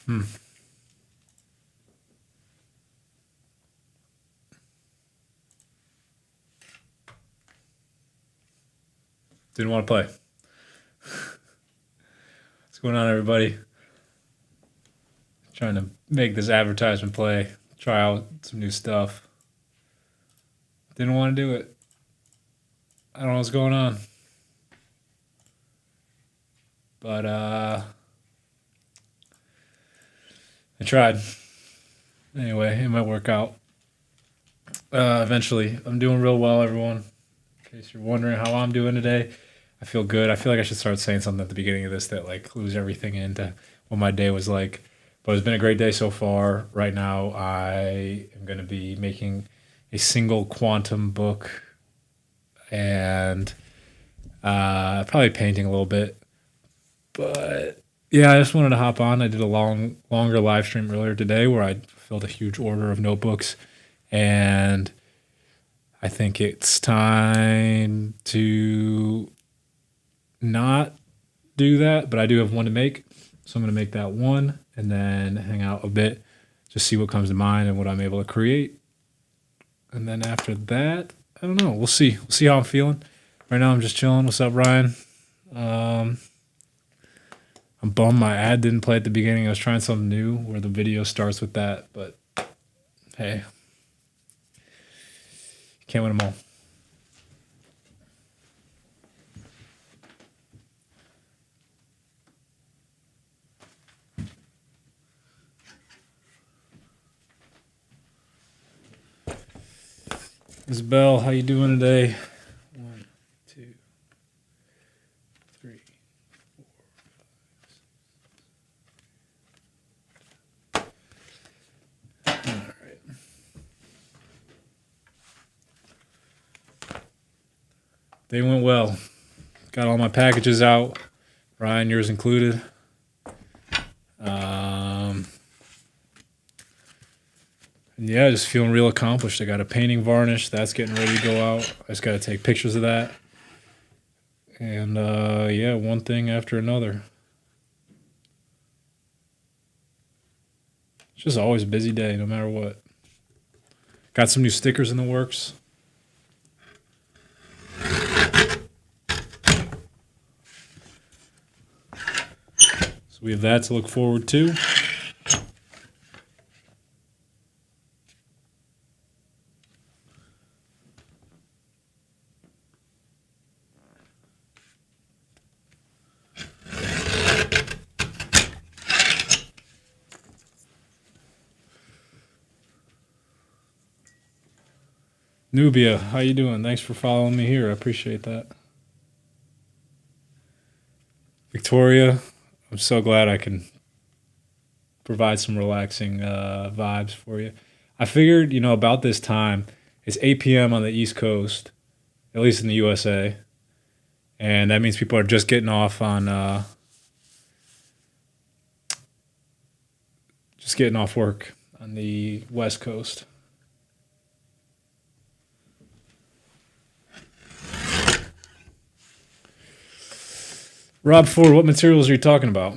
Didn't want to play. What's going on, everybody? Trying to make this advertisement play, try out some new stuff. Didn't want to do it. I don't know what's going on. But I tried. Anyway, it might work out. Eventually. I'm doing real well, everyone. In case you're wondering how I'm doing today, I feel good. I feel like I should start saying something at the beginning of this that like clues everything into what my day was like. But it's been a great day so far. Right now, I am going to be making a single quantum book and probably painting a little bit. But yeah, I just wanted to hop on. I did a longer live stream earlier today where I filled a huge order of notebooks, and I think it's time to not do that, but I do have one to make. So I'm going to make that one and then hang out a bit, just see what comes to mind and what I'm able to create. And then after that, I don't know. We'll see. We'll see how I'm feeling. Right now I'm just chilling. What's up, Ryan? I'm bummed my ad didn't play at the beginning. I was trying something new where the video starts with that, but hey, can't win them all. Isabel, how you doing today? 1, 2, 3, 4, 5. All right. They went well. Got all my packages out. Ryan, yours included. Yeah, just feeling real accomplished. I got a painting varnish. That's getting ready to go out. I just got to take pictures of that. And, yeah, one thing after another. It's just always a busy day, no matter what. Got some new stickers in the works. So we have that to look forward to. Nubia, how you doing? Thanks for following me here. I appreciate that. Victoria, I'm so glad I can provide some relaxing vibes for you. I figured, about this time, it's 8 p.m. on the East Coast, at least in the USA, and that means people are just getting off work on the West Coast. Rob Ford, what materials are you talking about?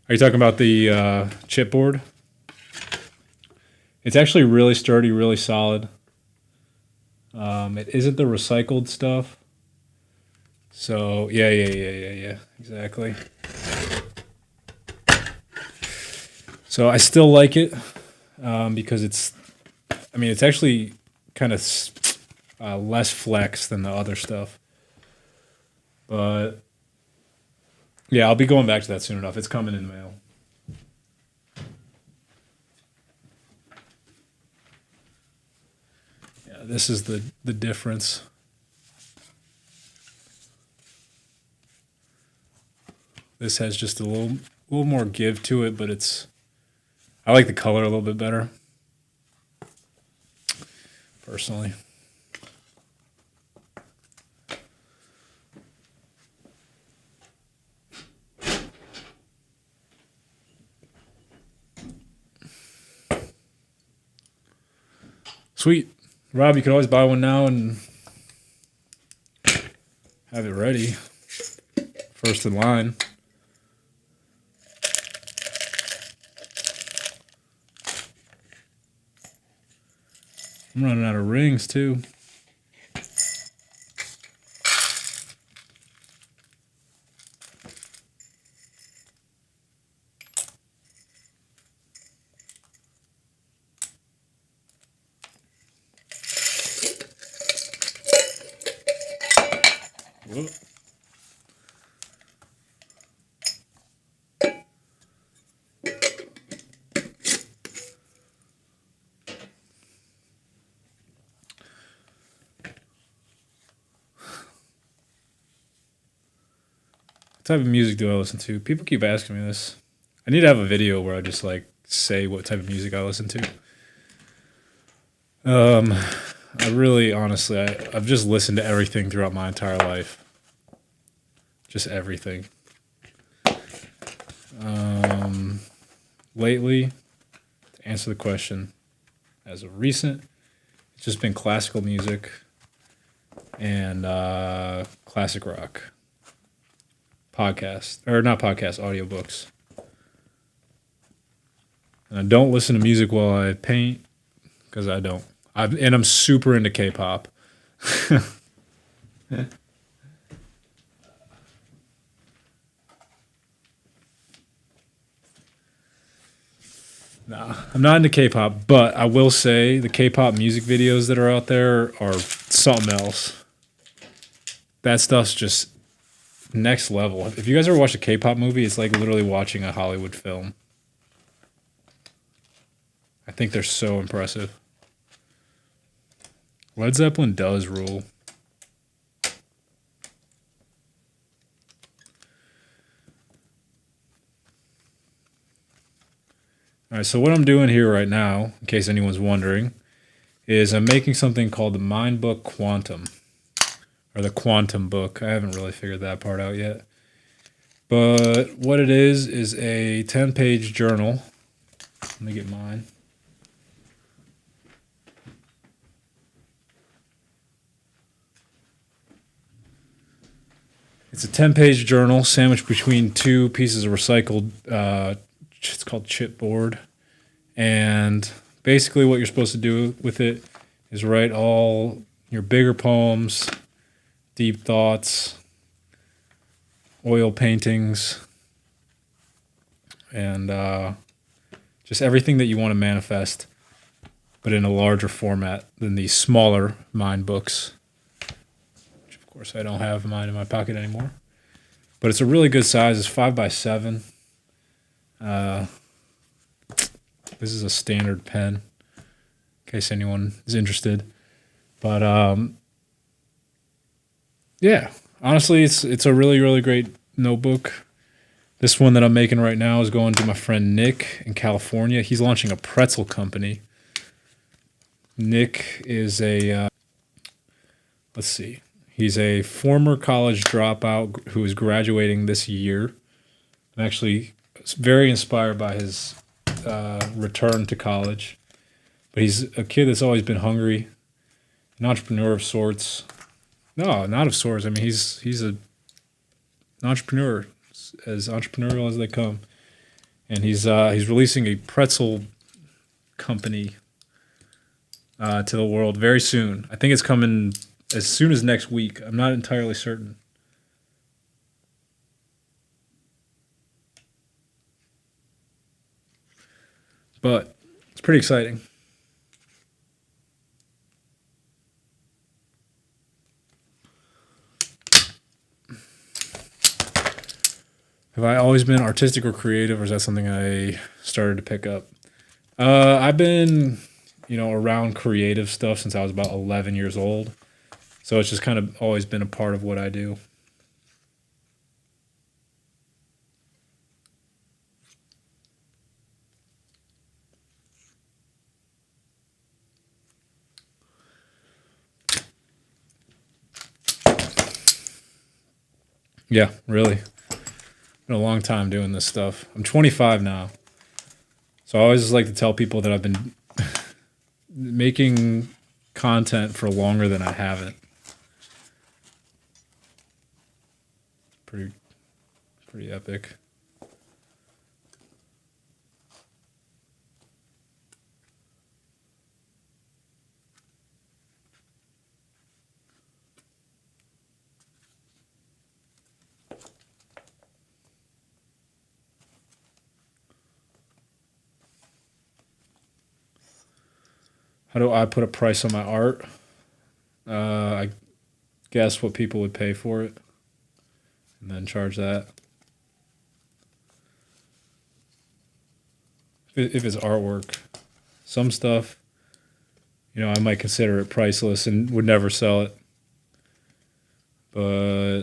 Are you talking about the chipboard? It's actually really sturdy, really solid. It isn't the recycled stuff. So, yeah, exactly. So I still like it because it's actually kind of less flex than the other stuff. But yeah, I'll be going back to that soon enough. It's coming in the mail. Yeah, this is the difference. This has just a little more give to it, but I like the color a little bit better, personally. Sweet. Rob, you can always buy one now and have it ready. First in line. I'm running out of rings too. Whoa. What type of music do I listen to? People keep asking me this. I need to have a video where I just like say what type of music I listen to. I really, honestly, I've just listened to everything throughout my entire life. Just everything. Lately, to answer the question, as of recent, it's just been classical music and classic rock. Podcast, or not podcast, audiobooks. And I don't listen to music while I paint because I don't. And I'm super into K-pop. Nah, I'm not into K-pop, but I will say the K-pop music videos that are out there are something else. That stuff's just next level. If you guys ever watched a K-pop movie, it's like literally watching a Hollywood film. I think they're so impressive. Led Zeppelin does rule. All right, so what I'm doing here right now, in case anyone's wondering, is I'm making something called the Mind Book Quantum, or the Quantum Book. I haven't really figured that part out yet. But what it is a 10-page journal. Let me get mine. It's a 10-page journal sandwiched between two pieces of recycled, it's called chipboard. And basically what you're supposed to do with it is write all your bigger poems, deep thoughts, oil paintings, and just everything that you want to manifest, but in a larger format than these smaller mind books. Which, of course, I don't have mine in my pocket anymore. But it's a really good size. It's 5x7. This is a standard pen, in case anyone is interested. But yeah, honestly, it's a really, really great notebook. This one that I'm making right now is going to my friend Nick in California. He's launching a pretzel company. Nick is a, let's see, he's a former college dropout who is graduating this year. I'm actually very inspired by his return to college. But he's a kid that's always been hungry, an entrepreneur of sorts. No, not of sorts. I mean, he's an entrepreneur, as entrepreneurial as they come. And he's releasing a pretzel company to the world very soon. I think it's coming as soon as next week. I'm not entirely certain. But it's pretty exciting. Have I always been artistic or creative, or is that something I started to pick up? I've been, around creative stuff since I was about 11 years old. So it's just kind of always been a part of what I do. Yeah, really. Been a long time doing this stuff. I'm 25 now. So I always just like to tell people that I've been making content for longer than I haven't. Pretty epic. How do I put a price on my art? I guess what people would pay for it and then charge that. If it's artwork, some stuff, I might consider it priceless and would never sell it. But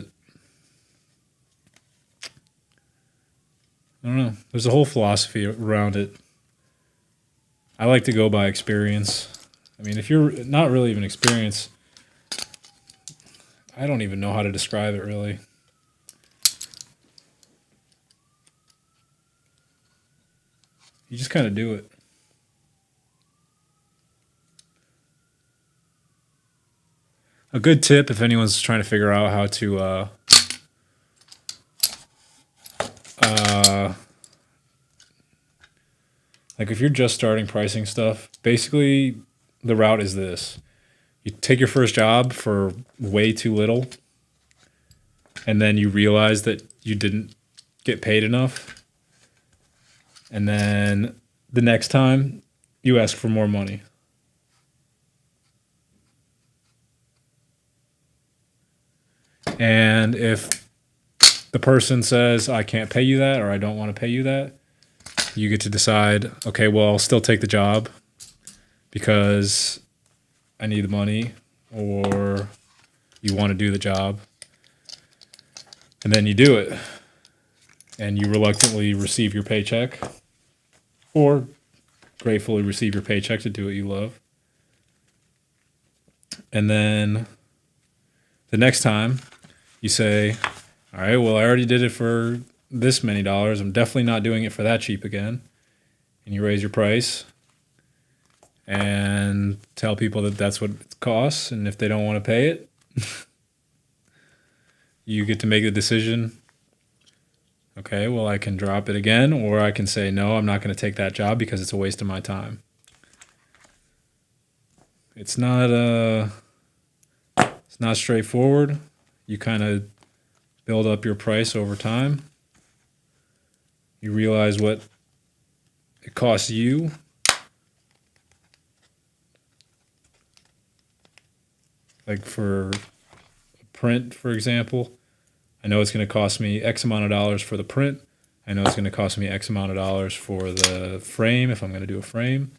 I don't know. There's a whole philosophy around it. I like to go by experience. I mean, if you're not really even experienced, I don't even know how to describe it really. You just kind of do it. A good tip if anyone's trying to figure out how to like if you're just starting pricing stuff, basically the route is this. You take your first job for way too little, and then you realize that you didn't get paid enough. And then the next time you ask for more money. And if the person says, I can't pay you that, or I don't want to pay you that, you get to decide, okay, well, I'll still take the job because I need the money, or you want to do the job. And then you do it. And you reluctantly receive your paycheck, or gratefully receive your paycheck to do what you love. And then the next time you say, all right, well, I already did it for this many dollars. I'm definitely not doing it for that cheap again. And you raise your price and tell people that that's what it costs. And if they don't want to pay it, you get to make the decision. Okay, well, I can drop it again, or I can say, no, I'm not going to take that job because it's a waste of my time. It's not straightforward. You kind of build up your price over time. You realize what it costs you. Like for a print, for example, I know it's going to cost me X amount of dollars for the print. I know it's going to cost me X amount of dollars for the frame if I'm going to do a frame.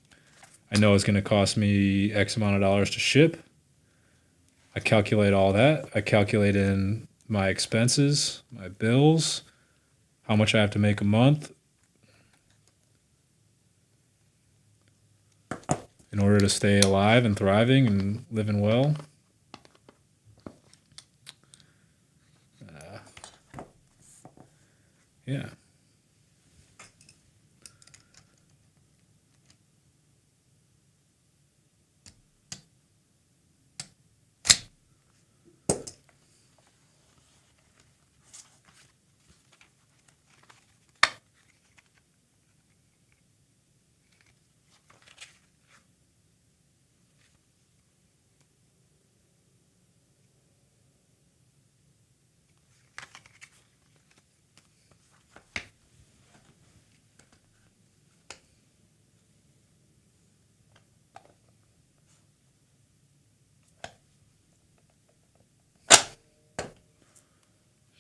I know it's going to cost me X amount of dollars to ship. I calculate all that. I calculate in my expenses, my bills, how much I have to make a month in order to stay alive and thriving and living well. Yeah.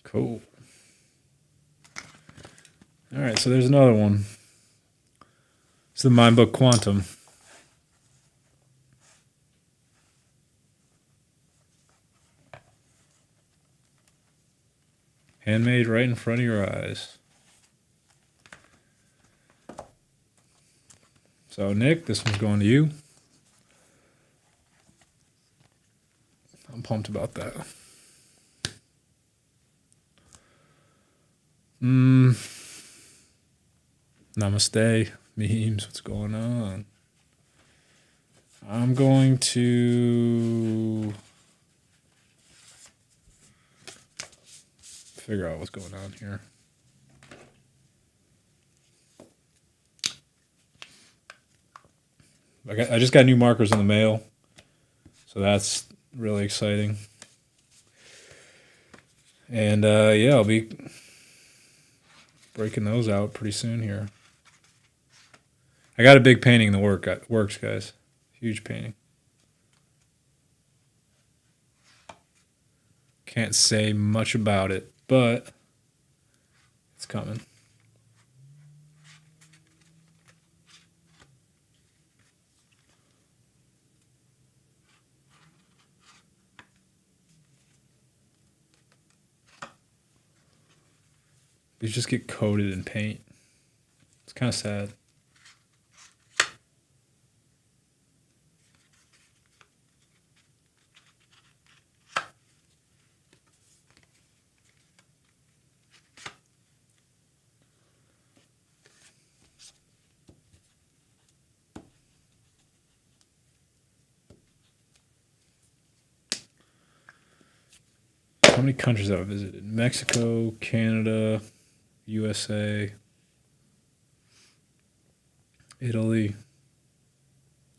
Cool. All right, so there's another one. It's the Mind Book Quantum. Handmade right in front of your eyes. So, Nick, this one's going to you. I'm pumped about that. Namaste, memes, what's going on? I'm going to figure out what's going on here. I just got new markers in the mail, so that's really exciting. And yeah, I'll be breaking those out pretty soon here. I got a big painting in the works, guys. If Huge painting. Can't say much about it, but it's coming. These just get coated in paint. It's kind of sad. How many countries have I visited? Mexico, Canada, USA, Italy,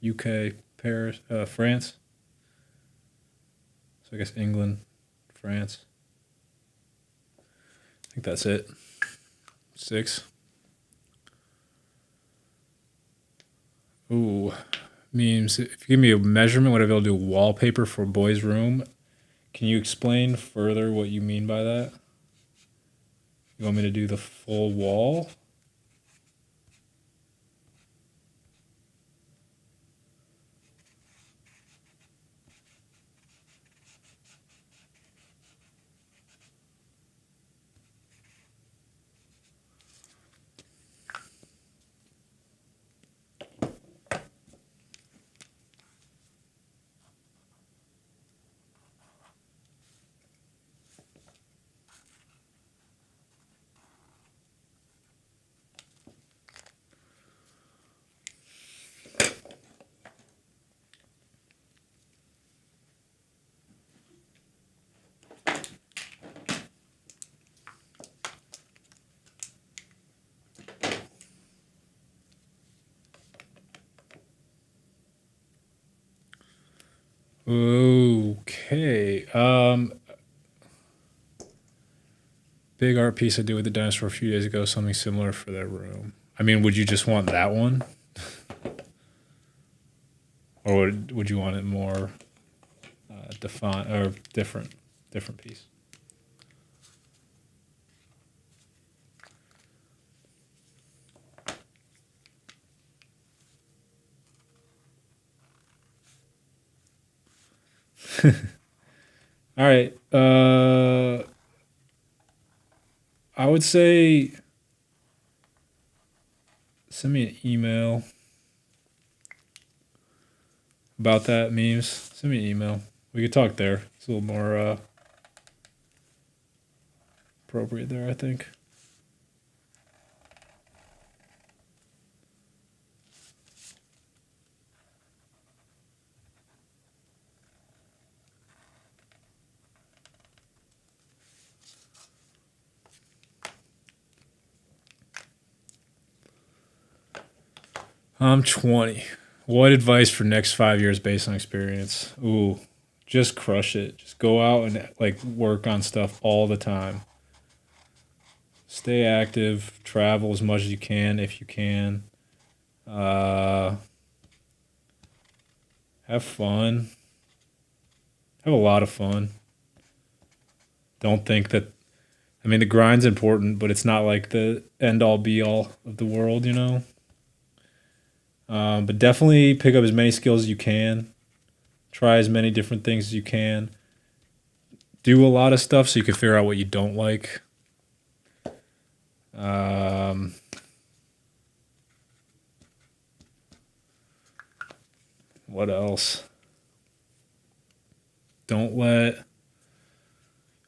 UK, Paris, France. So I guess England, France. I think that's it. 6. Ooh, memes. If you give me a measurement, would I be able to do wallpaper for a boy's room? Can you explain further what you mean by that? You want me to do the full wall? Okay. Big art piece I did with the dinosaur a few days ago. Something similar for that room. I mean, would you just want that one, or would you want it more defined or different piece? All right. I would say send me an email about that memes. Send me an email. We could talk there. It's a little more appropriate there, I think. I'm 20. What advice for next 5 years based on experience? Ooh, just crush it. Just go out and like work on stuff all the time. Stay active. Travel as much as you can if you can. Have fun. Have a lot of fun. Don't think that. I mean, the grind's important, but it's not like the end all be all of the world, you know. But definitely pick up as many skills as you can. Try as many different things as you can. Do a lot of stuff so you can figure out what you don't like. What else? Don't let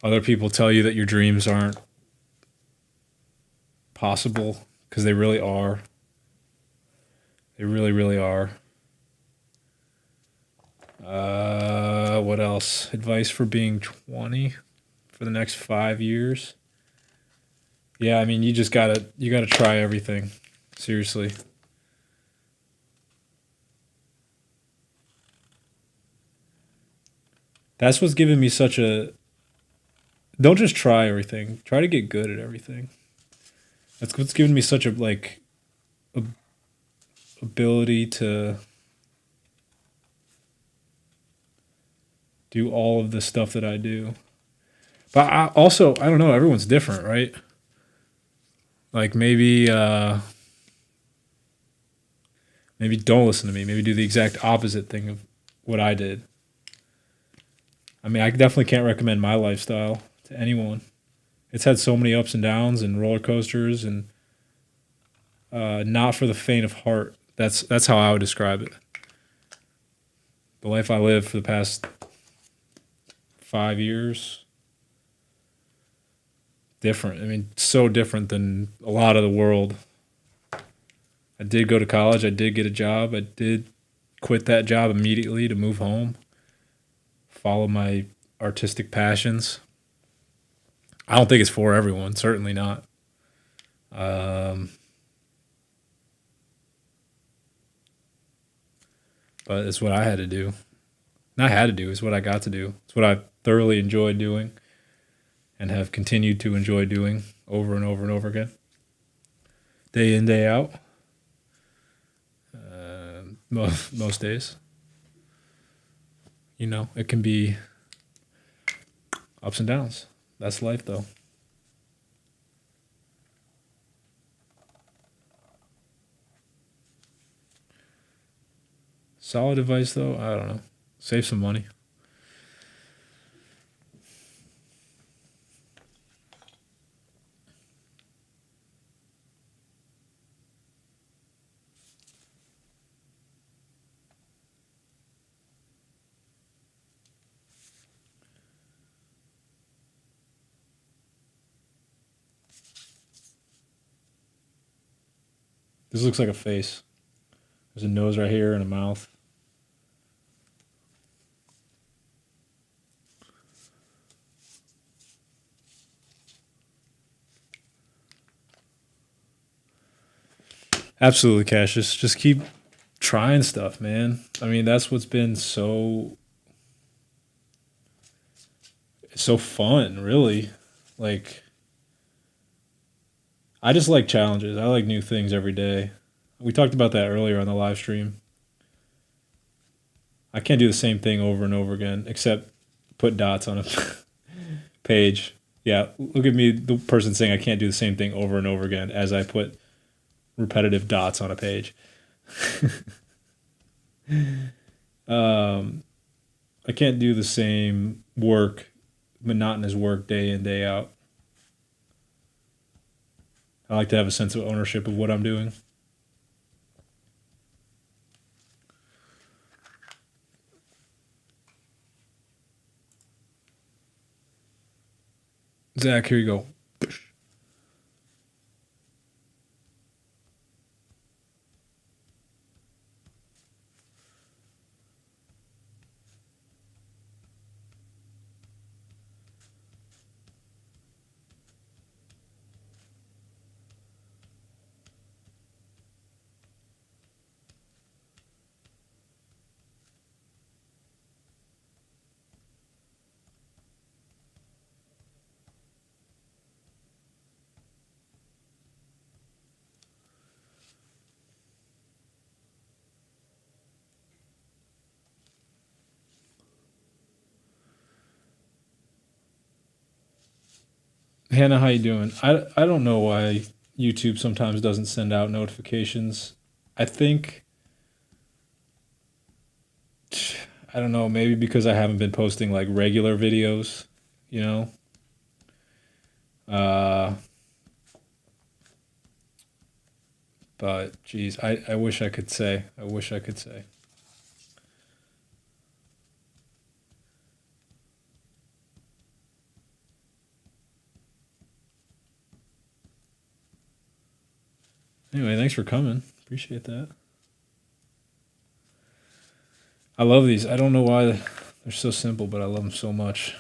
other people tell you that your dreams aren't possible, because they really are. They really, really are. What else? Advice for being 20 for the next 5 years. Yeah, I mean, you gotta try everything. Seriously. That's what's given me such a. Don't just try everything. Try to get good at everything. That's what's given me such a like ability to do all of the stuff that I do. But I also, I don't know, everyone's different, right? Like maybe don't listen to me. Maybe do the exact opposite thing of what I did. I mean, I definitely can't recommend my lifestyle to anyone. It's had so many ups and downs and roller coasters, and not for the faint of heart. That's how I would describe it. The life I lived for the past 5 years, different. I mean, so different than a lot of the world. I did go to college. I did get a job. I did quit that job immediately to move home, follow my artistic passions. I don't think it's for everyone. Certainly not. Um, but it's what I had to do. Not had to do. It's what I got to do. It's what I thoroughly enjoyed doing and have continued to enjoy doing over and over and over again, day in, day out. Most days. It can be ups and downs. That's life, though. Solid advice, though. I don't know. Save some money. This looks like a face. There's a nose right here and a mouth. Absolutely, Cassius. Just keep trying stuff, man. I mean, that's what's been so fun, really. Like, I just like challenges. I like new things every day. We talked about that earlier on the live stream. I can't do the same thing over and over again, except put dots on a page. Yeah, look at me, the person saying I can't do the same thing over and over again as I put repetitive dots on a page. um, I can't do the same monotonous work day in, day out. I like to have a sense of ownership of what I'm doing. Zach, here you go. Hannah, how you doing? I don't know why YouTube sometimes doesn't send out notifications. I think I don't know, maybe because I haven't been posting like regular videos, you know. Uh, but geez, I wish I could say. I wish I could say. Anyway, thanks for coming. Appreciate that. I love these. I don't know why they're so simple, but I love them so much.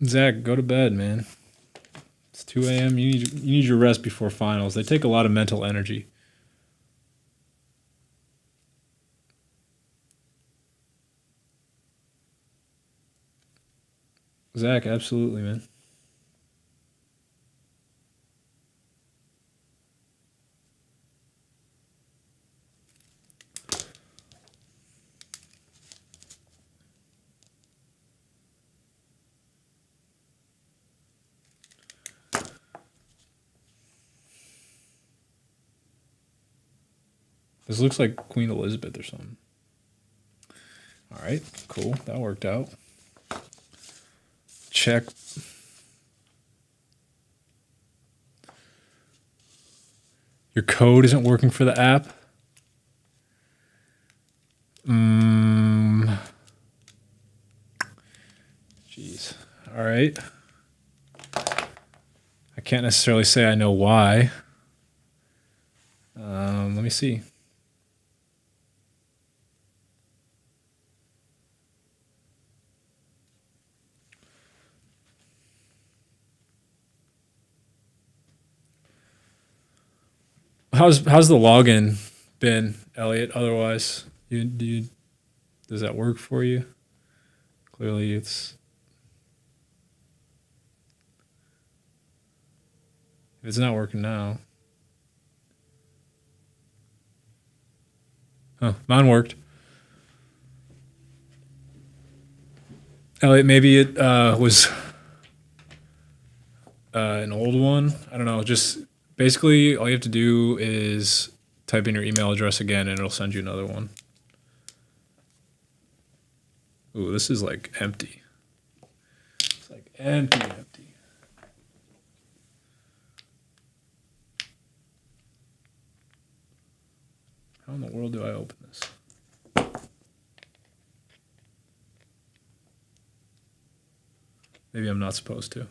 Zach, go to bed, man. It's 2 a.m. You need your rest before finals. They take a lot of mental energy. Zach, absolutely, man. This looks like Queen Elizabeth or something. All right, cool. That worked out. Check. Your code isn't working for the app. Jeez. All right. I can't necessarily say I know why. Let me see. How's the login been, Elliot? Otherwise, does that work for you? Clearly, if it's not working now. Oh, mine worked. Elliot, maybe it was an old one. I don't know. Just basically, all you have to do is type in your email address again, and it'll send you another one. Ooh, this is like empty. It's like empty. How in the world do I open this? Maybe I'm not supposed to.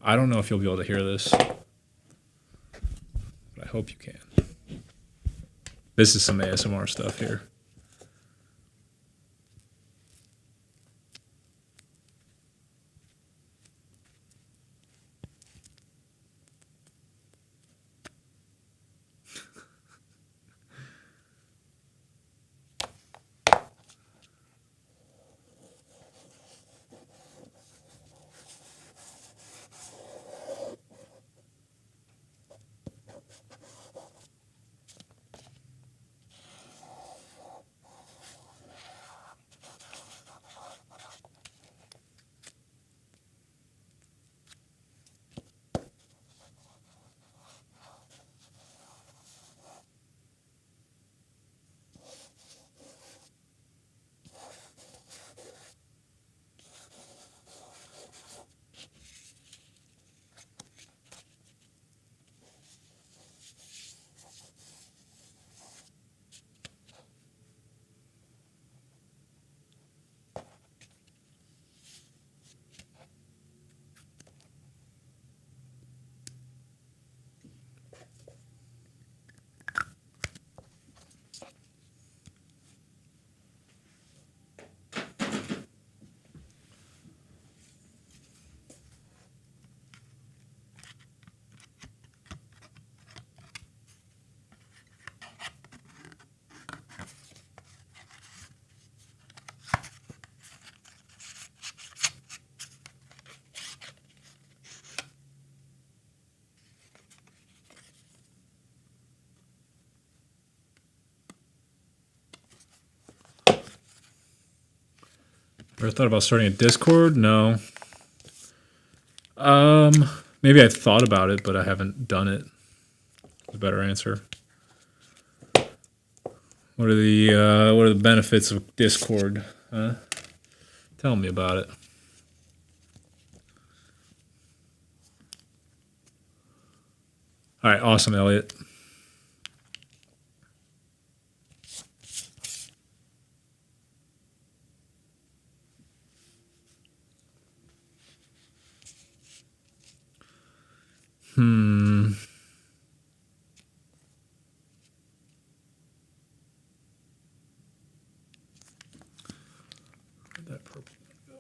I don't know if you'll be able to hear this, but I hope you can. This is some ASMR stuff here. Ever thought about starting a Discord? No. Maybe I thought about it, but I haven't done it. A better answer. What are the benefits of Discord? Huh? Tell me about it. All right, awesome, Elliot. Where'd that purple one go?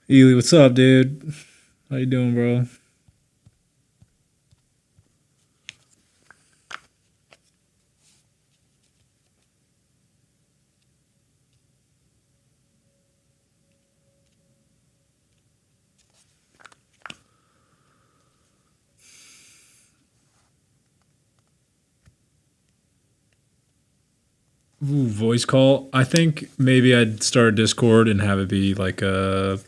Ely, what's up, dude? How you doing, bro? Ooh, voice call. I think maybe I'd start a Discord and have it be like a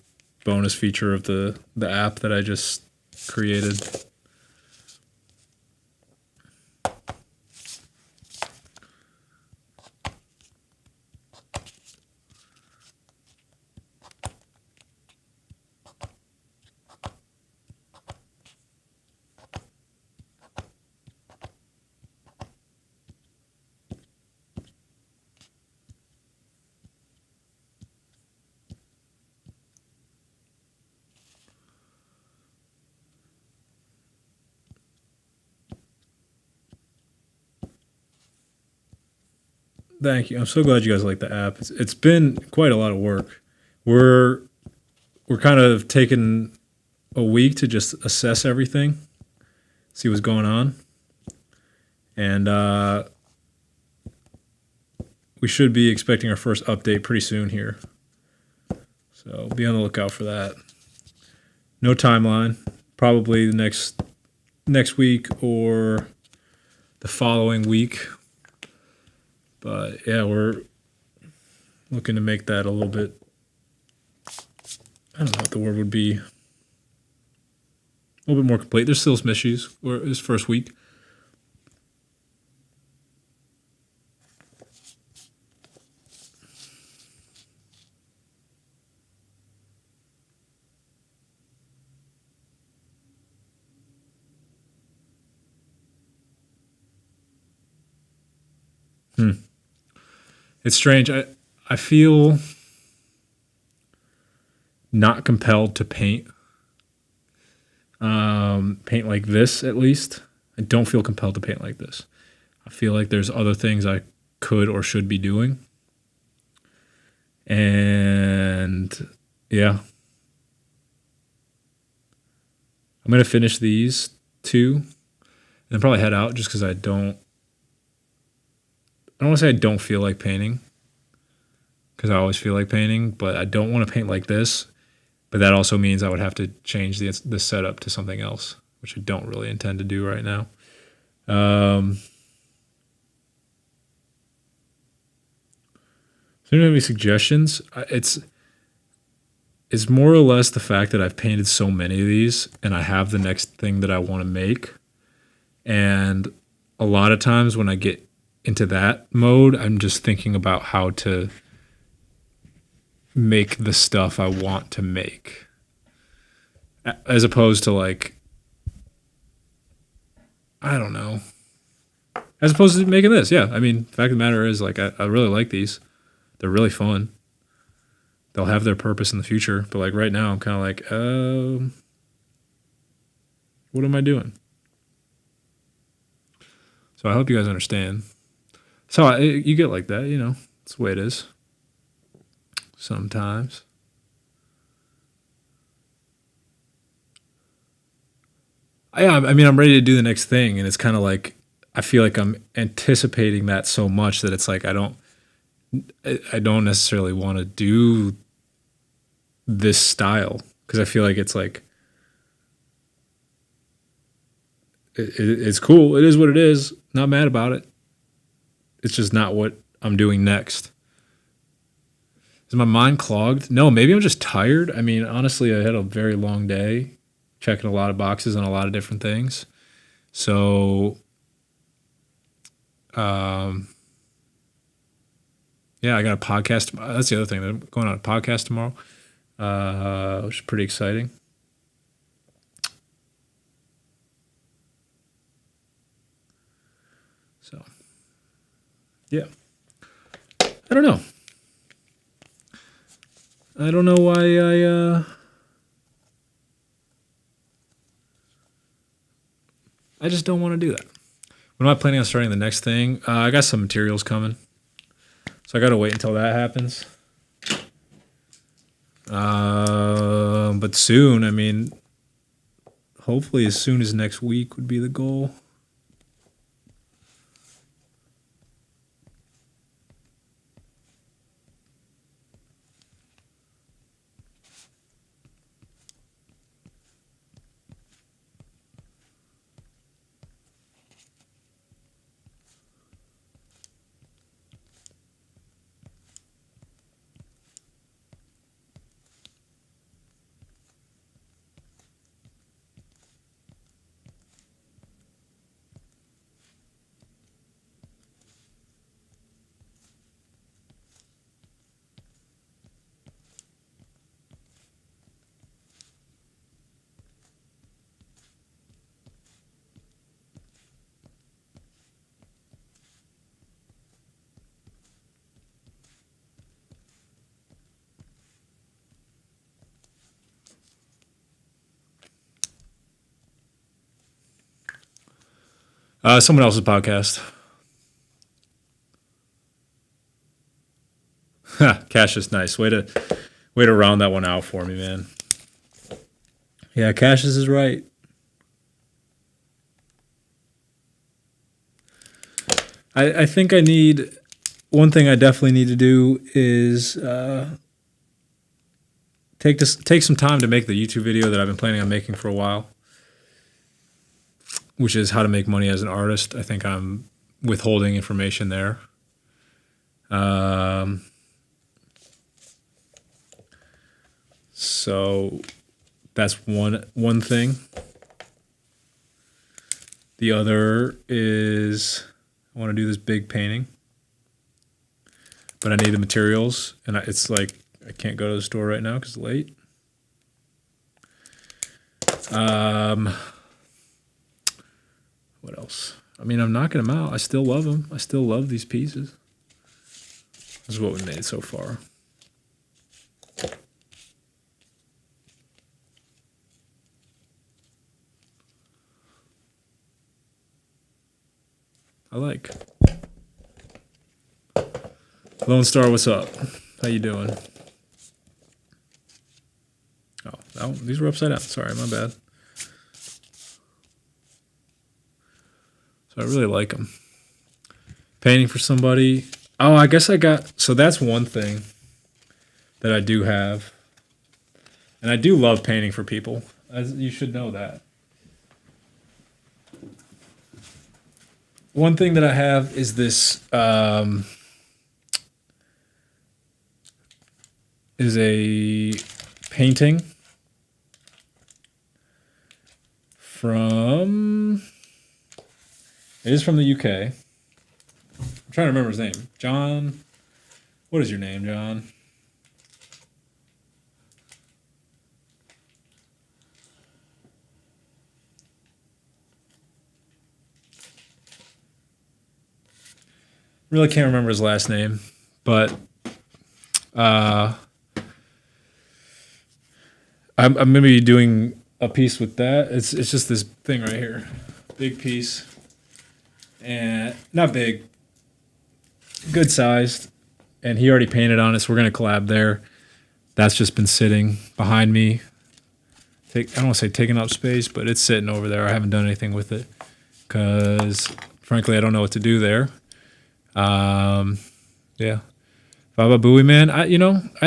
bonus feature of the app that I just created. Thank you. I'm so glad you guys like the app. It's been quite a lot of work. We're we're kind of taking a week to just assess everything, see what's going on, and we should be expecting our first update pretty soon here. So be on the lookout for that. No timeline. Probably the next week or the following week. But yeah, we're looking to make that a little bit, I don't know what the word would be, a little bit more complete. There's still some issues. This first week. It's strange. I feel not compelled to paint like this, at least. I don't feel compelled to paint like this. I feel like there's other things I could or should be doing. And yeah. I'm going to finish these two and then probably head out just because I don't want to say I don't feel like painting because I always feel like painting, but I don't want to paint like this. But that also means I would have to change the setup to something else, which I don't really intend to do right now. So do you have any suggestions? It's more or less the fact that I've painted so many of these and I have the next thing that I want to make. And a lot of times when I get into that mode, I'm just thinking about how to make the stuff I want to make. As opposed to like, I don't know. As opposed to making this, yeah. I mean, the fact of the matter is, like, I really like these. They're really fun. They'll have their purpose in the future. But like right now, I'm kind of like, what am I doing? So I hope you guys understand. So you get like that, you know. It's the way it is. Sometimes. I mean, I'm ready to do the next thing, and it's kind of like I feel like I'm anticipating that so much that it's like I don't necessarily want to do this style because I feel like it's like it's cool. It is what it is. Not mad about it. It's just not what I'm doing next. Is my mind clogged? No, maybe I'm just tired. I mean, honestly, I had a very long day, checking a lot of boxes on a lot of different things. So, yeah, I got a podcast. That's the other thing. I'm going on a podcast tomorrow, which is pretty exciting. So, yeah. I don't know. I don't know why I just don't want to do that. When am I planning on starting the next thing? I got some materials coming. So I got to wait until that happens. But soon, I mean, hopefully as soon as next week would be the goal. Someone else's podcast. Cash is nice. Way to round that one out for me, man. Yeah, Cassius is right. I think I need one thing I definitely need to do is take some time to make the YouTube video that I've been planning on making for a while, which is how to make money as an artist. I think I'm withholding information there. So that's one thing. The other is I want to do this big painting, but I need the materials, and it's like I can't go to the store right now because it's late. What else? I mean, I'm knocking them out. I still love them. I still love these pieces. This is what we made so far. I like. Lone Star, what's up? How you doing? Oh, these were upside down. Sorry, my bad. So I really like them. Painting for somebody. Oh, I guess I got... So that's one thing that I do have. And I do love painting for people. You should know that. One thing that I have is this... is a painting from... It is from the UK. I'm trying to remember his name. John... What is your name, John? Really can't remember his last name, but I'm going to be doing a piece with that. It's just this thing right here, big piece, and not big, good sized, and he already painted on it, so we're going to collab there. That's just been sitting behind me. I don't want to say taking up space, but it's sitting over there. I haven't done anything with it because, frankly, I don't know what to do there. Yeah. Baba Booey, man. I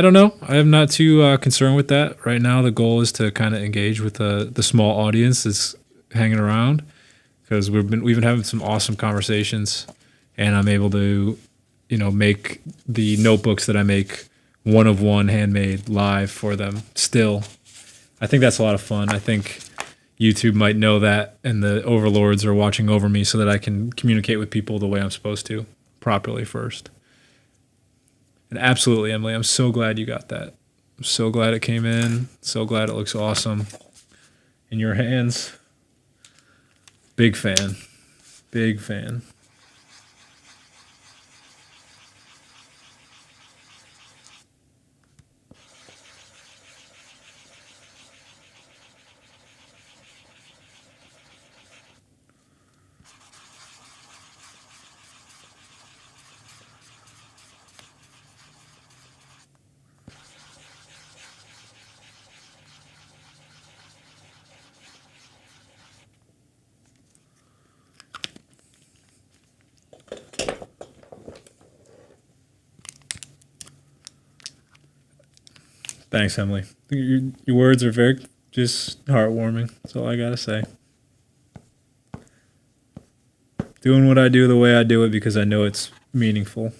don't know. I am not too concerned with that right now. The goal is to kind of engage with the small audience that's hanging around because we've been having some awesome conversations, and I'm able to, make the notebooks that I make one of one handmade live for them. Still, I think that's a lot of fun. I think YouTube might know that, and the overlords are watching over me so that I can communicate with people the way I'm supposed to, properly first. And absolutely, Emily, I'm so glad you got that. I'm so glad it came in. So glad it looks awesome in your hands. Big fan. Big fan. Thanks, Emily. Your words are very just heartwarming. That's all I gotta say. Doing what I do the way I do it because I know it's meaningful.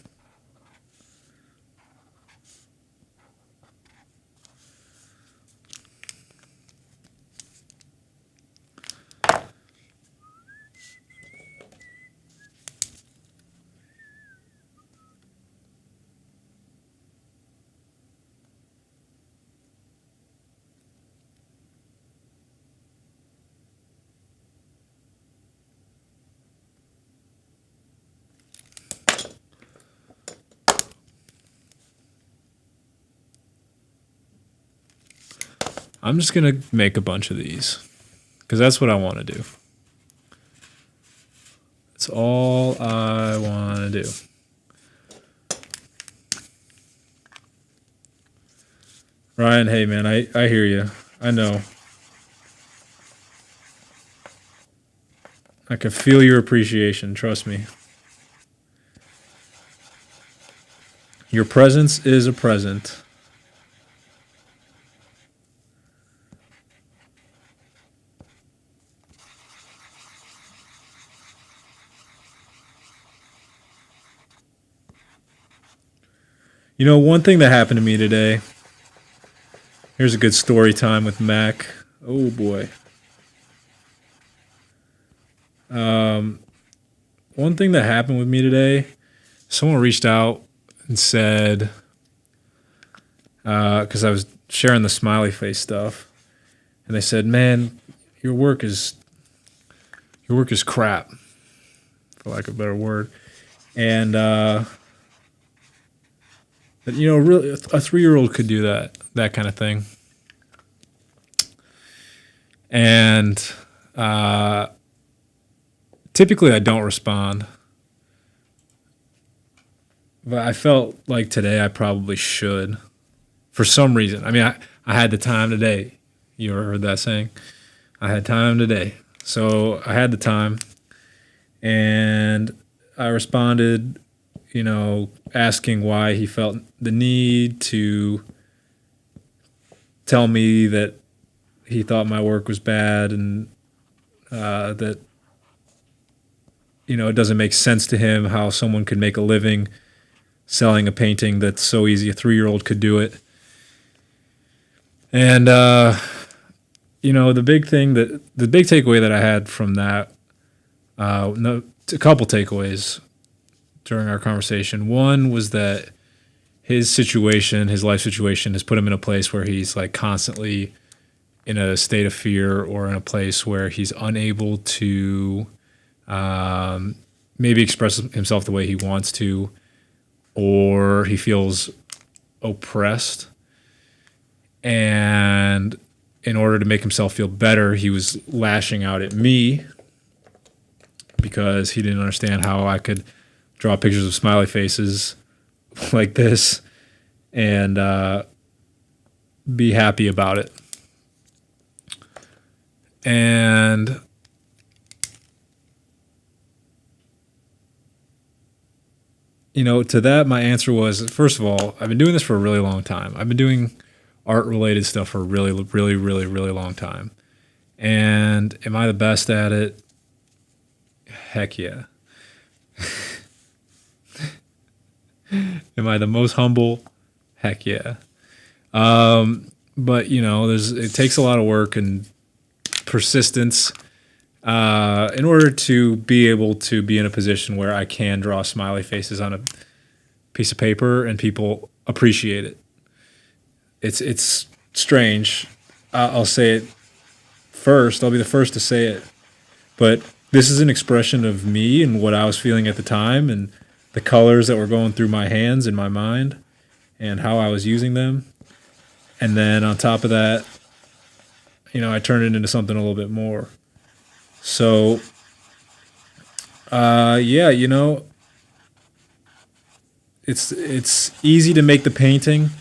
I'm just going to make a bunch of these because that's what I want to do. That's all I want to do. Ryan, hey, man, I hear you. I know. I can feel your appreciation. Trust me. Your presence is a present. You know, one thing that happened to me today. Here's a good story time with Mac. Oh boy. One thing that happened with me today, someone reached out and said, because I was sharing the smiley face stuff, and they said, "Man, your work is crap," for lack of a better word, and but, you know, really, a 3-year-old could do that kind of thing. And typically I don't respond. But I felt like today I probably should for some reason. I mean, I had the time today. You ever heard that saying? I had time today. So I had the time. And I responded, you know, asking why he felt the need to tell me that he thought my work was bad and that, you know, it doesn't make sense to him how someone could make a living selling a painting that's so easy. A 3-year-old could do it. And, you know, the big takeaway that I had from that, a couple takeaways during our conversation. One was that his life situation has put him in a place where he's like constantly in a state of fear or in a place where he's unable to maybe express himself the way he wants to, or he feels oppressed. And in order to make himself feel better, he was lashing out at me because he didn't understand how I could draw pictures of smiley faces like this and be happy about it. And you know, to that, my answer was, first of all, I've been doing this for a really long time. I've been doing art-related stuff for a really, really, really, really long time. And am I the best at it? Heck yeah. Am I the most humble? Heck yeah. But, you know, it takes a lot of work and persistence in order to be able to be in a position where I can draw smiley faces on a piece of paper and people appreciate it. It's strange. I'll say it first. I'll be the first to say it. But this is an expression of me and what I was feeling at the time and the colors that were going through my hands and my mind and how I was using them. And then on top of that, you know, I turned it into something a little bit more. So, yeah, you know, it's easy to make the painting.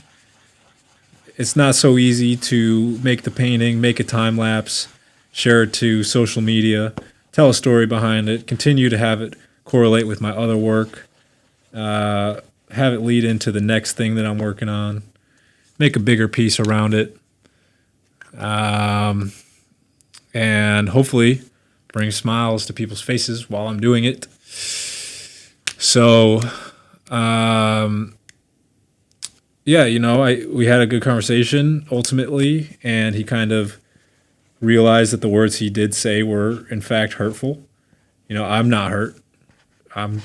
It's not so easy to make the painting, make a time lapse, share it to social media, tell a story behind it, continue to have it correlate with my other work, have it lead into the next thing that I'm working on. make a bigger piece around it, and hopefully bring smiles to people's faces while I'm doing it. So, yeah, we had a good conversation ultimately, and he kind of realized that the words he did say were in fact hurtful. I'm not hurt. I'm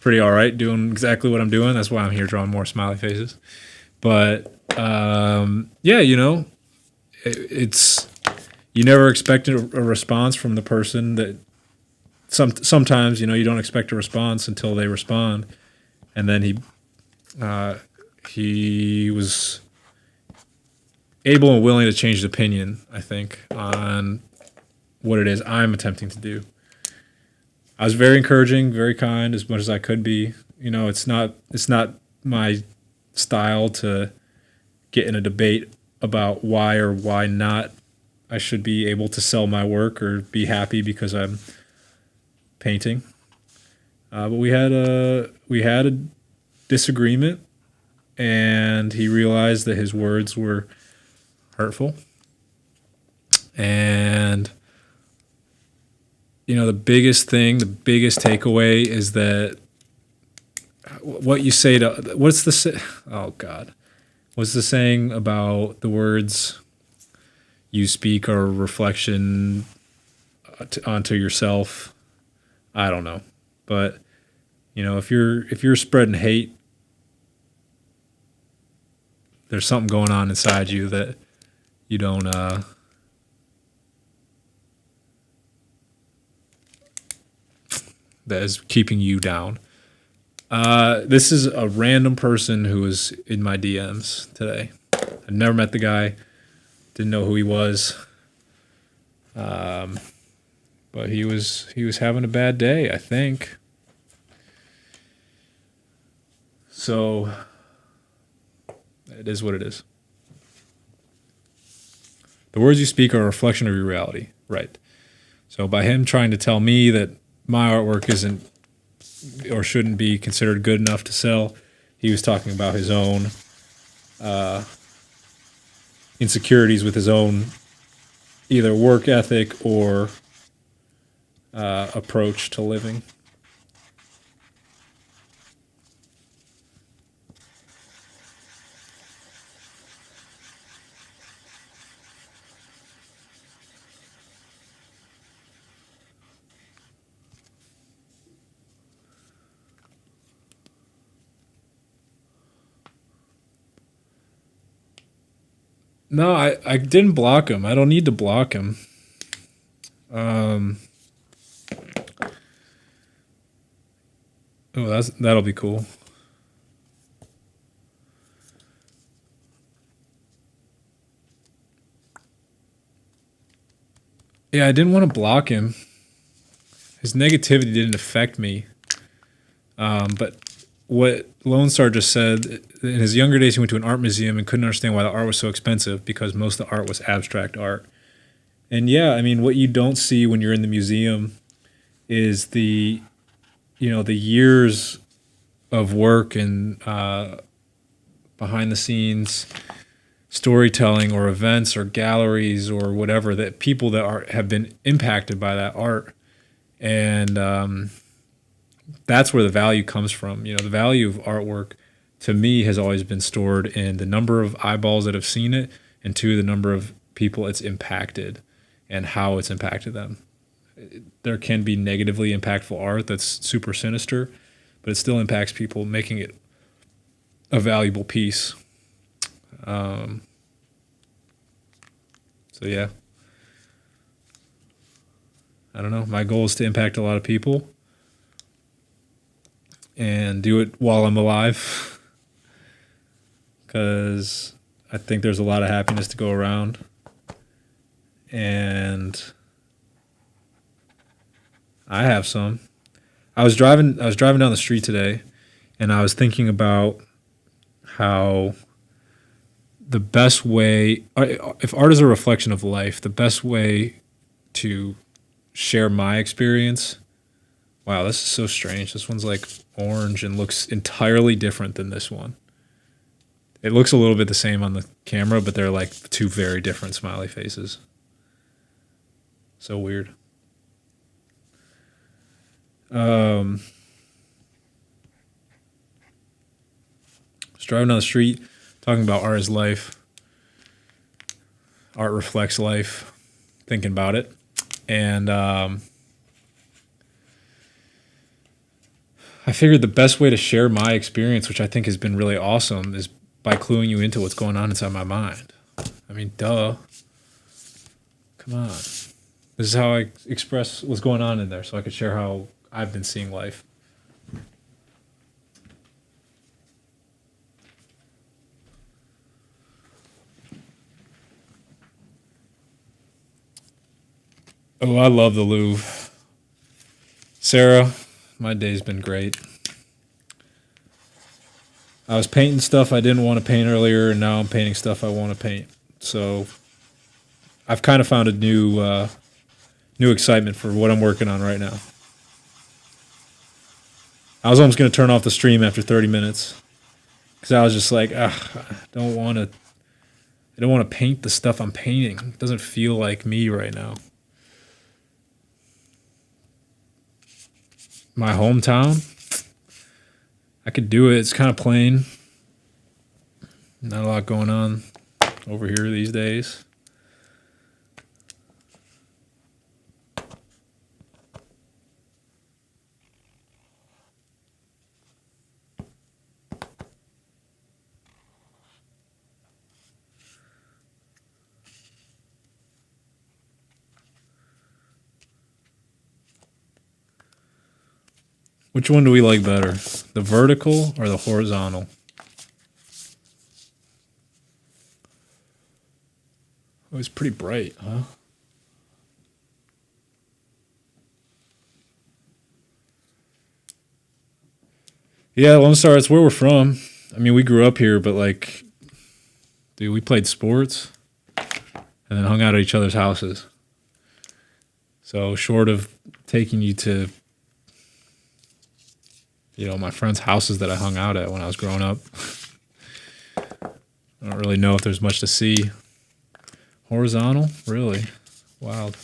pretty all right doing exactly what I'm doing. That's why I'm here drawing more smiley faces. But yeah, it's you never expect a response from the person that sometimes you don't expect a response until they respond, and then he was able and willing to change his opinion, I think, on what it is I'm attempting to do. I was very encouraging, very kind, as much as I could be. It's not my style to get in a debate about why or why not I should be able to sell my work or be happy because I'm painting. But we had a disagreement, and he realized that his words were hurtful. And the biggest takeaway is that what you say to what's the saying about the words you speak are a reflection onto yourself? I don't know, but if you're spreading hate, there's something going on inside you that you don't that is keeping you down. This is a random person who was in my DMs today. I've never met the guy, didn't know who he was, but he was having a bad day, I think. So it is what it is. The words you speak are a reflection of your reality, right? So by him trying to tell me that my artwork isn't or shouldn't be considered good enough to sell, he was talking about his own insecurities with his own either work ethic or approach to living. No, I didn't block him. I don't need to block him. That'll be cool. Yeah, I didn't want to block him. His negativity didn't affect me. But what Lone Star just said, in his younger days, he went to an art museum and couldn't understand why the art was so expensive because most of the art was abstract art. And yeah, I mean, what you don't see when you're in the museum is the years of work and behind the scenes storytelling or events or galleries or whatever that people that have been impacted by that art. And that's where the value comes from. The value of artwork to me has always been stored in the number of eyeballs that have seen it, and two, the number of people it's impacted and how it's impacted them. There can be negatively impactful art that's super sinister, but it still impacts people, making it a valuable piece. So yeah, I don't know. My goal is to impact a lot of people and do it while I'm alive, because I think there's a lot of happiness to go around. And I have some. I was driving down the street today, and I was thinking about how the best way, if art is a reflection of life, the best way to share my experience. Wow, this is so strange. This one's like orange and looks entirely different than this one. It looks a little bit the same on the camera, but they're like two very different smiley faces. So weird. Was driving down the street, talking about art is life. Art reflects life. Thinking about it, and I figured the best way to share my experience, which I think has been really awesome, is by cluing you into what's going on inside my mind. I mean, duh. Come on. This is how I express what's going on in there, so I could share how I've been seeing life. Oh, I love the Louvre. Sarah, my day's been great. I was painting stuff I didn't want to paint earlier, and now I'm painting stuff I want to paint. So I've kind of found a new excitement for what I'm working on right now. I was almost going to turn off the stream after 30 minutes because I was just like, I don't want to paint the stuff I'm painting. It doesn't feel like me right now. My hometown, I could do it. It's kind of plain. Not a lot going on over here these days. Which one do we like better? The vertical or the horizontal? Oh, it's pretty bright, huh? Yeah, Lone Star, it's where we're from. I mean, we grew up here, but like, dude, we played sports and then hung out at each other's houses. So short of taking you to, my friends' houses that I hung out at when I was growing up, I don't really know if there's much to see. Horizontal? Really? Wild.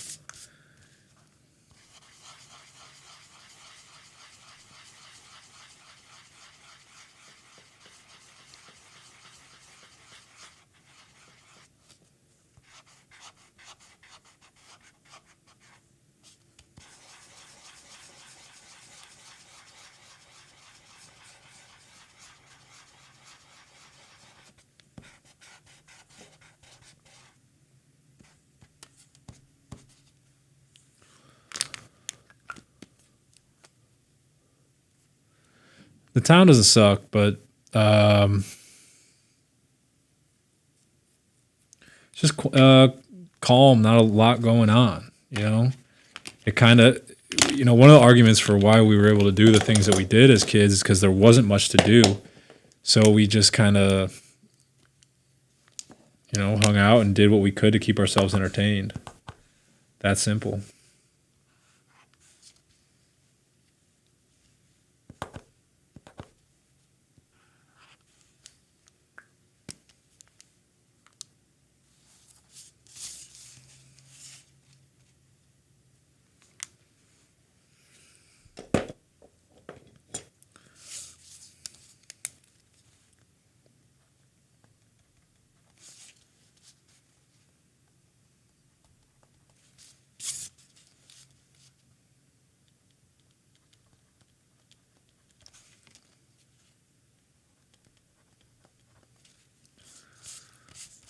The town doesn't suck, but it's just calm, not a lot going on, It kind of, one of the arguments for why we were able to do the things that we did as kids is because there wasn't much to do. So we just kind of, hung out and did what we could to keep ourselves entertained. That simple.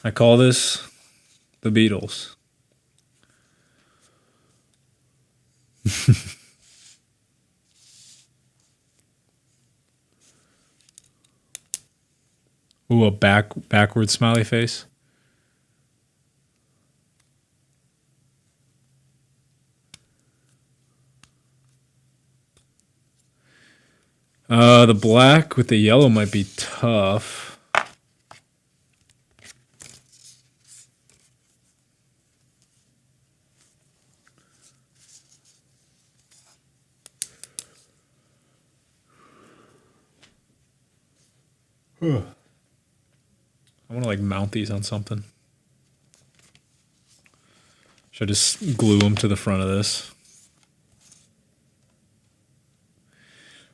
I call this the Beatles. Ooh, a backward smiley face. The black with the yellow might be tough. like mount these on something. Should I just glue them to the front of this?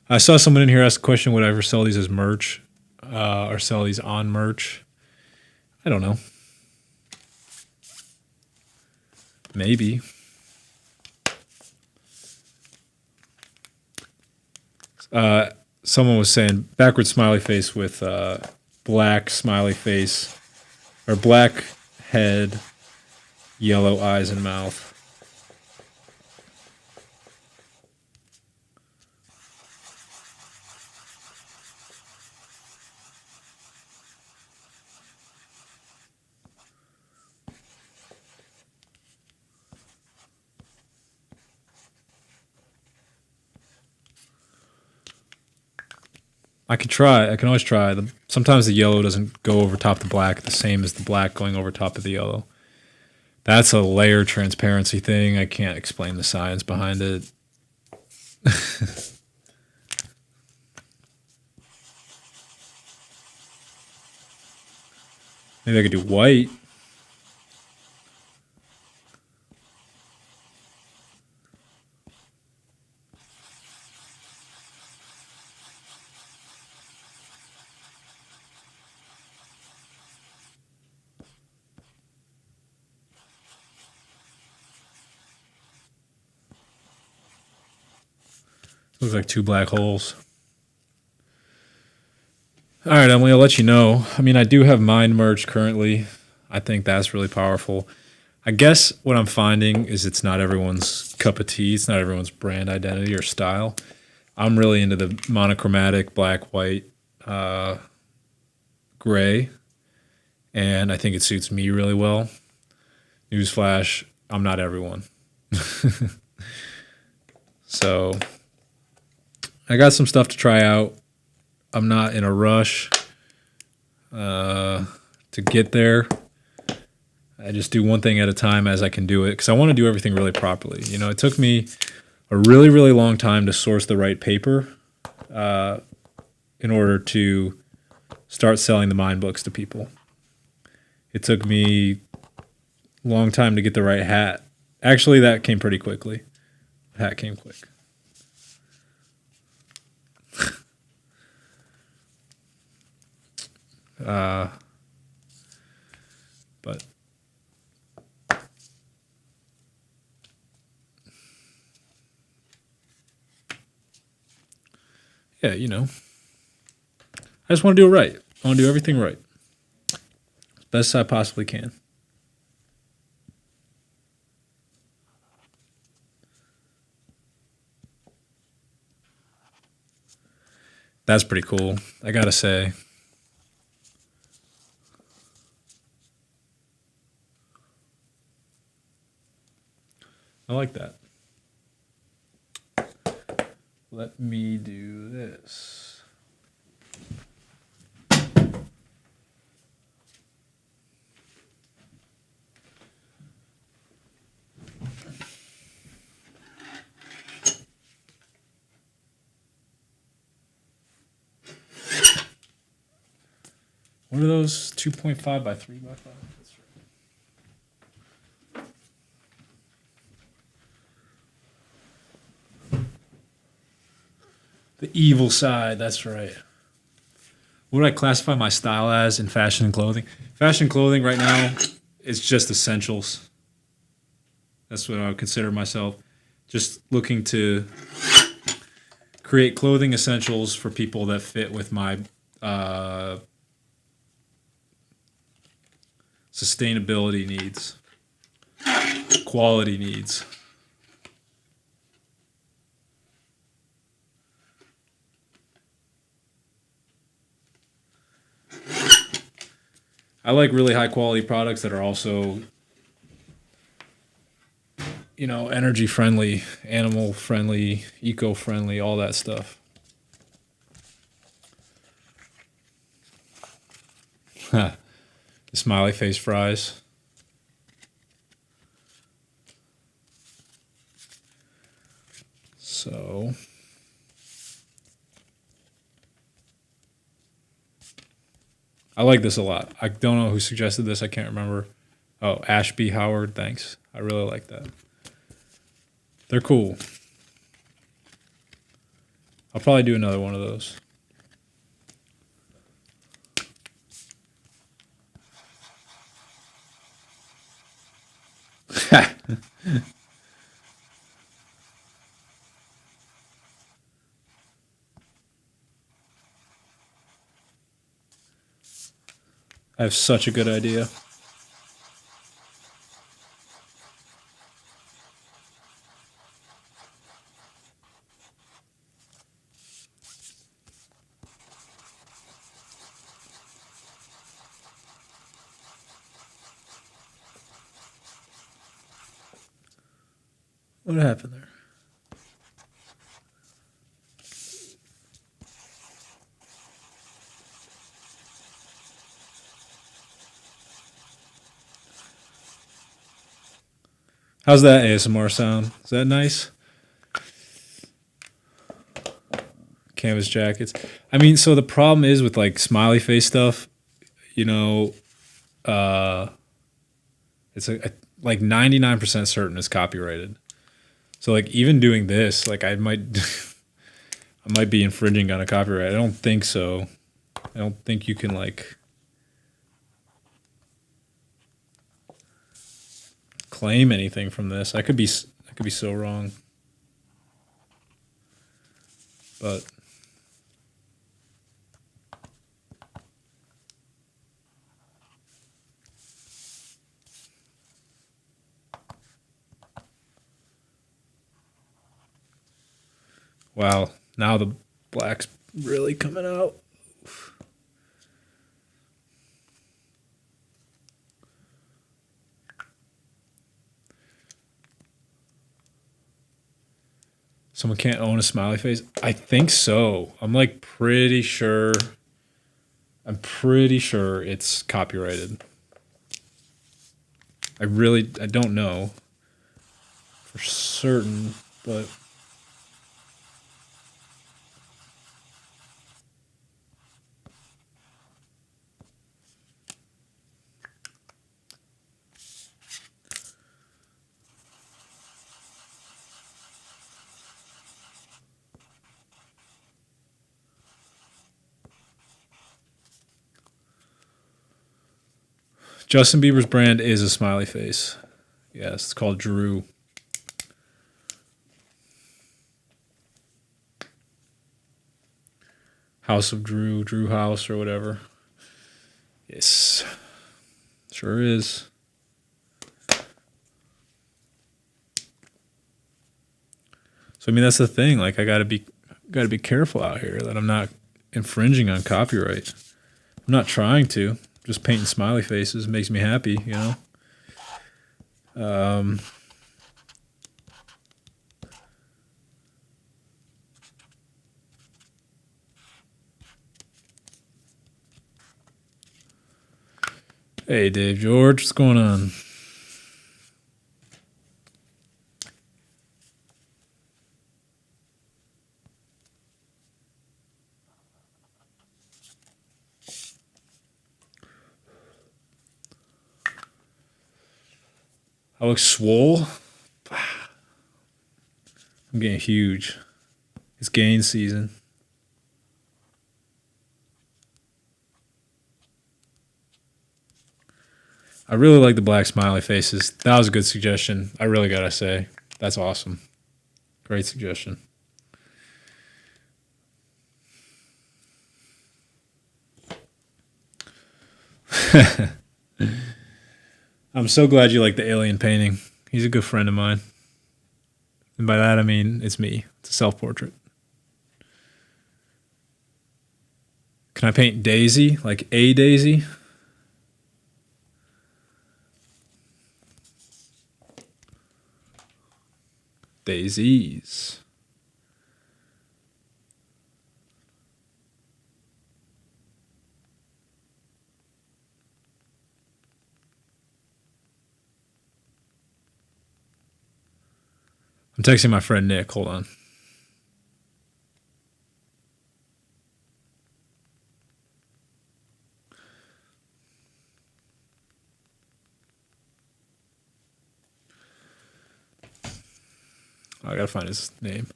I saw someone in here ask a question, would I ever sell these as merch or sell these on merch? I don't know. Maybe. Someone was saying backward smiley face with black smiley face, or black head, yellow eyes and mouth. I could try. I can always try. Sometimes the yellow doesn't go over top the black the same as the black going over top of the yellow. That's a layer transparency thing. I can't explain the science behind it. Maybe I could do white. Looks like two black holes. All right, Emily, I'll let you know. I mean, I do have Mind merch currently. I think that's really powerful. I guess what I'm finding is it's not everyone's cup of tea. It's not everyone's brand identity or style. I'm really into the monochromatic black, white, gray, and I think it suits me really well. Newsflash, I'm not everyone. So I got some stuff to try out. I'm not in a rush to get there. I just do one thing at a time as I can do it because I want to do everything really properly. You know, it took me a really, really long time to source the right paper in order to start selling the Mind books to people. It took me a long time to get the right hat. Actually, that came pretty quickly. The hat came quick. But yeah, you know, I just want to do it right. I want to do everything right as best I possibly can. That's pretty cool, I gotta say. I like that. Let me do this. What are those? 2.5 by 3 by 5? That's right. The evil side, that's right. What would I classify my style as in fashion and clothing? Fashion clothing right now is just essentials. That's what I would consider myself. Just looking to create clothing essentials for people that fit with my sustainability needs, quality needs. I like really high quality products that are also, you know, energy friendly, animal friendly, eco friendly, all that stuff. The smiley face fries. So I like this a lot. I don't know who suggested this. I can't remember. Oh, Ashby Howard. Thanks. I really like that. They're cool. I'll probably do another one of those. I have such a good idea. What happened there? How's that ASMR sound? Is that nice? Canvas jackets. I mean, so the problem is with like smiley face stuff, you know, it's like 99% certain it's copyrighted. So like even doing this, like I might I might be infringing on a copyright. I don't think so. I don't think you can like claim anything from this. I could be so wrong. But wow, now the black's really coming out. Someone can't own a smiley face? I think so. I'm like pretty sure. I'm pretty sure it's copyrighted. I don't know for certain, but Justin Bieber's brand is a smiley face. Yes, it's called Drew. House of Drew, Drew House, or whatever. Yes, sure is. So I mean, that's the thing. Like, I gotta be careful out here that I'm not infringing on copyright. I'm not trying to. Just painting smiley faces makes me happy, you know. Hey, Dave George, what's going on? I look swole. I'm getting huge. It's gain season. I really like the black smiley faces. That was a good suggestion. I really gotta say. That's awesome. Great suggestion. I'm so glad you like the alien painting. He's a good friend of mine. And by that I mean it's me. It's a self-portrait. Can I paint Daisy? Like a Daisy? Daisies. I'm texting my friend Nick. Hold on. gotta find his name.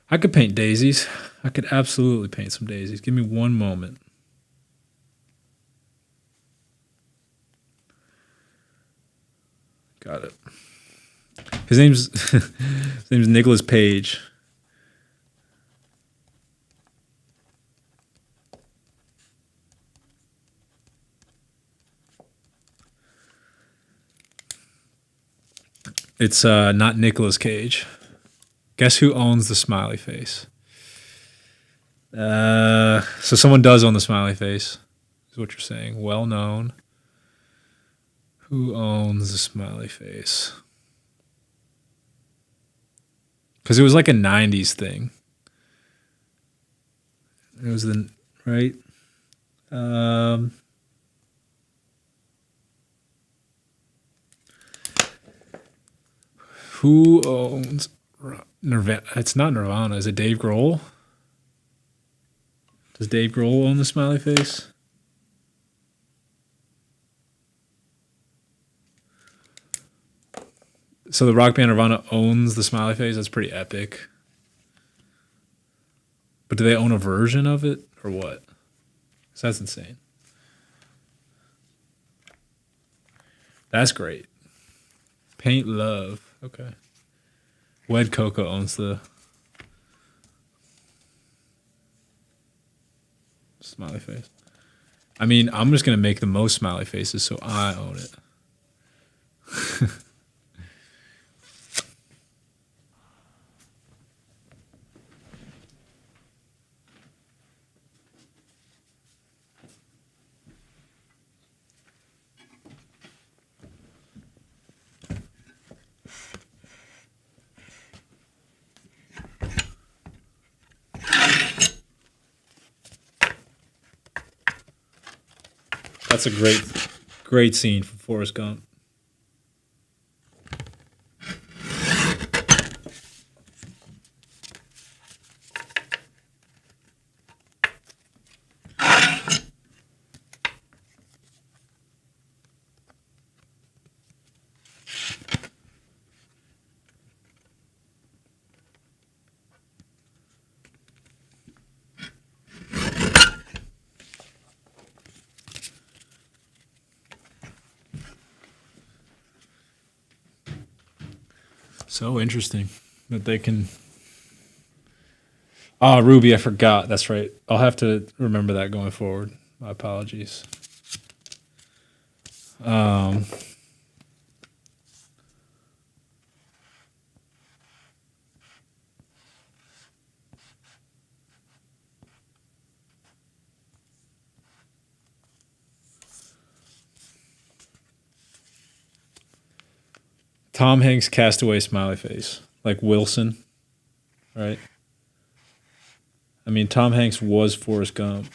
I could paint daisies. I could absolutely paint some daisies. Give me one moment. Got it. His name's Nicholas Page. It's not Nicolas Cage. Guess who owns the smiley face? So someone does own the smiley face, is what you're saying. Well known. Who owns the smiley face? Because it was like a 90s thing. It was the, right? Who owns Nirvana? It's not Nirvana. Is it Dave Grohl? Does Dave Grohl own the smiley face? So the rock band Nirvana owns the smiley face? That's pretty epic. But do they own a version of it or what? 'Cause that's insane. That's great. Paint Love. Okay. Wed Coco owns the smiley face. I mean, I'm just going to make the most smiley faces so I own it. That's a great scene from Forrest Gump. So interesting that they can. Ah, Ruby, I forgot. That's right. I'll have to remember that going forward. My apologies. Tom Hanks castaway smiley face. Like Wilson, right? I mean, Tom Hanks was Forrest Gump.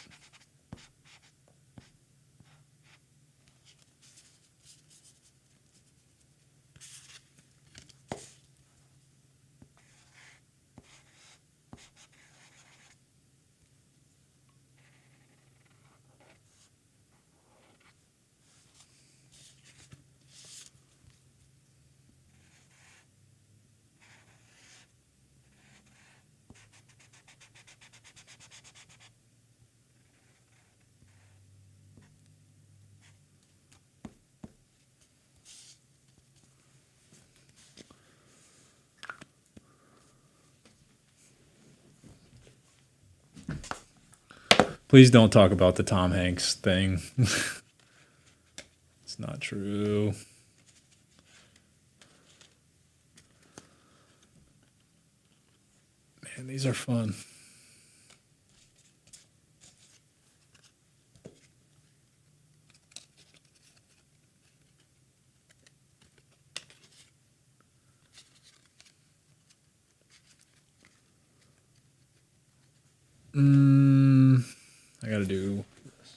Please don't talk about the Tom Hanks thing. It's not true. Man, these are fun. I gotta do this.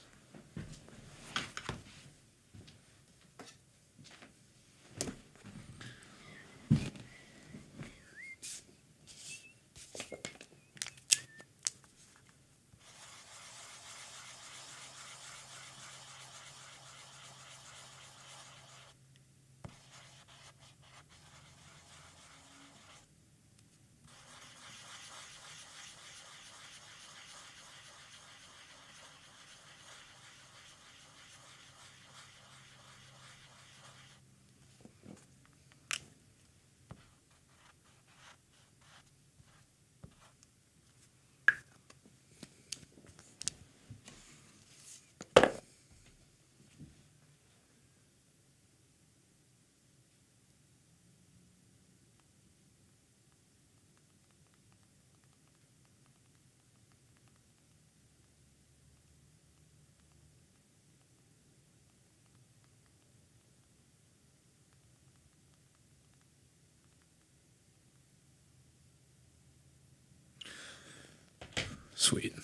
Sweet.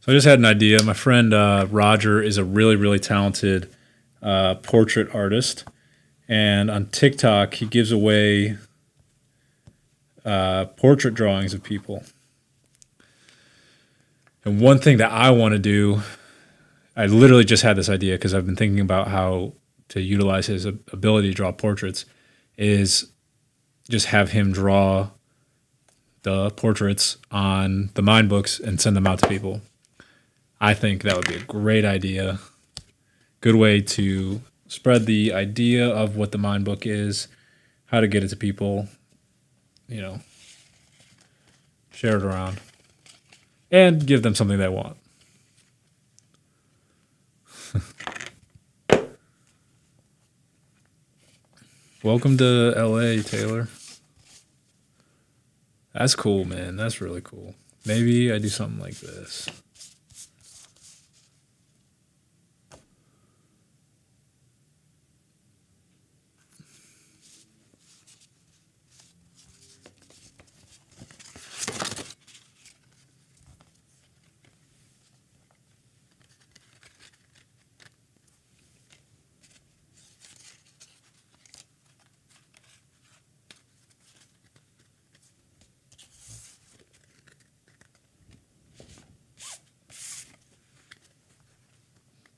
So I just had an idea. My friend Roger is a really, really talented portrait artist. And on TikTok, he gives away portrait drawings of people. And one thing that I want to do, I literally just had this idea because I've been thinking about how to utilize his ability to draw portraits, is just have him draw the portraits on the Mind books and send them out to people. I think that would be a great idea. Good way to spread the idea of what the Mind book is, how to get it to people, you know, share it around, and give them something they want. Welcome to LA, Taylor. That's cool, man. That's really cool. Maybe I do something like this.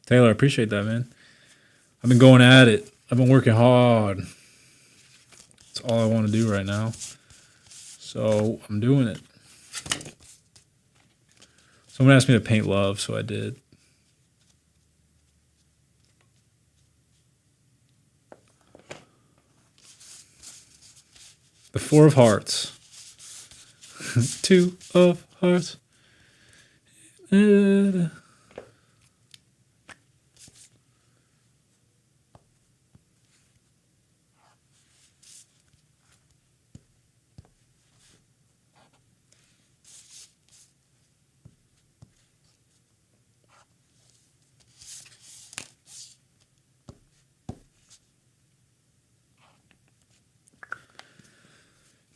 Taylor, I appreciate that, man. I've been going at it. I've been working hard. That's all I want to do right now. So I'm doing it. Someone asked me to paint love, so I did. The Four of Hearts. Two of Hearts.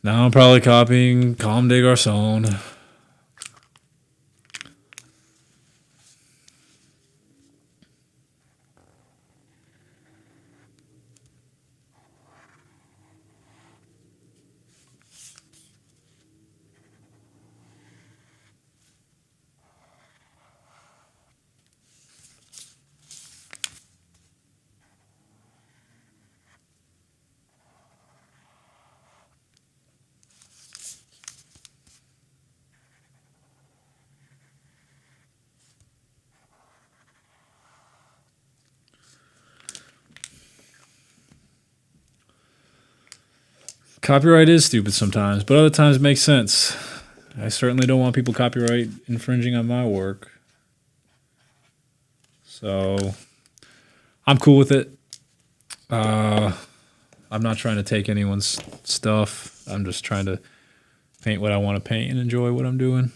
Now I'm probably copying Comme des Garçons. Copyright is stupid sometimes, but other times it makes sense. I certainly don't want people copyright infringing on my work. So I'm cool with it. I'm not trying to take anyone's stuff. I'm just trying to paint what I want to paint and enjoy what I'm doing.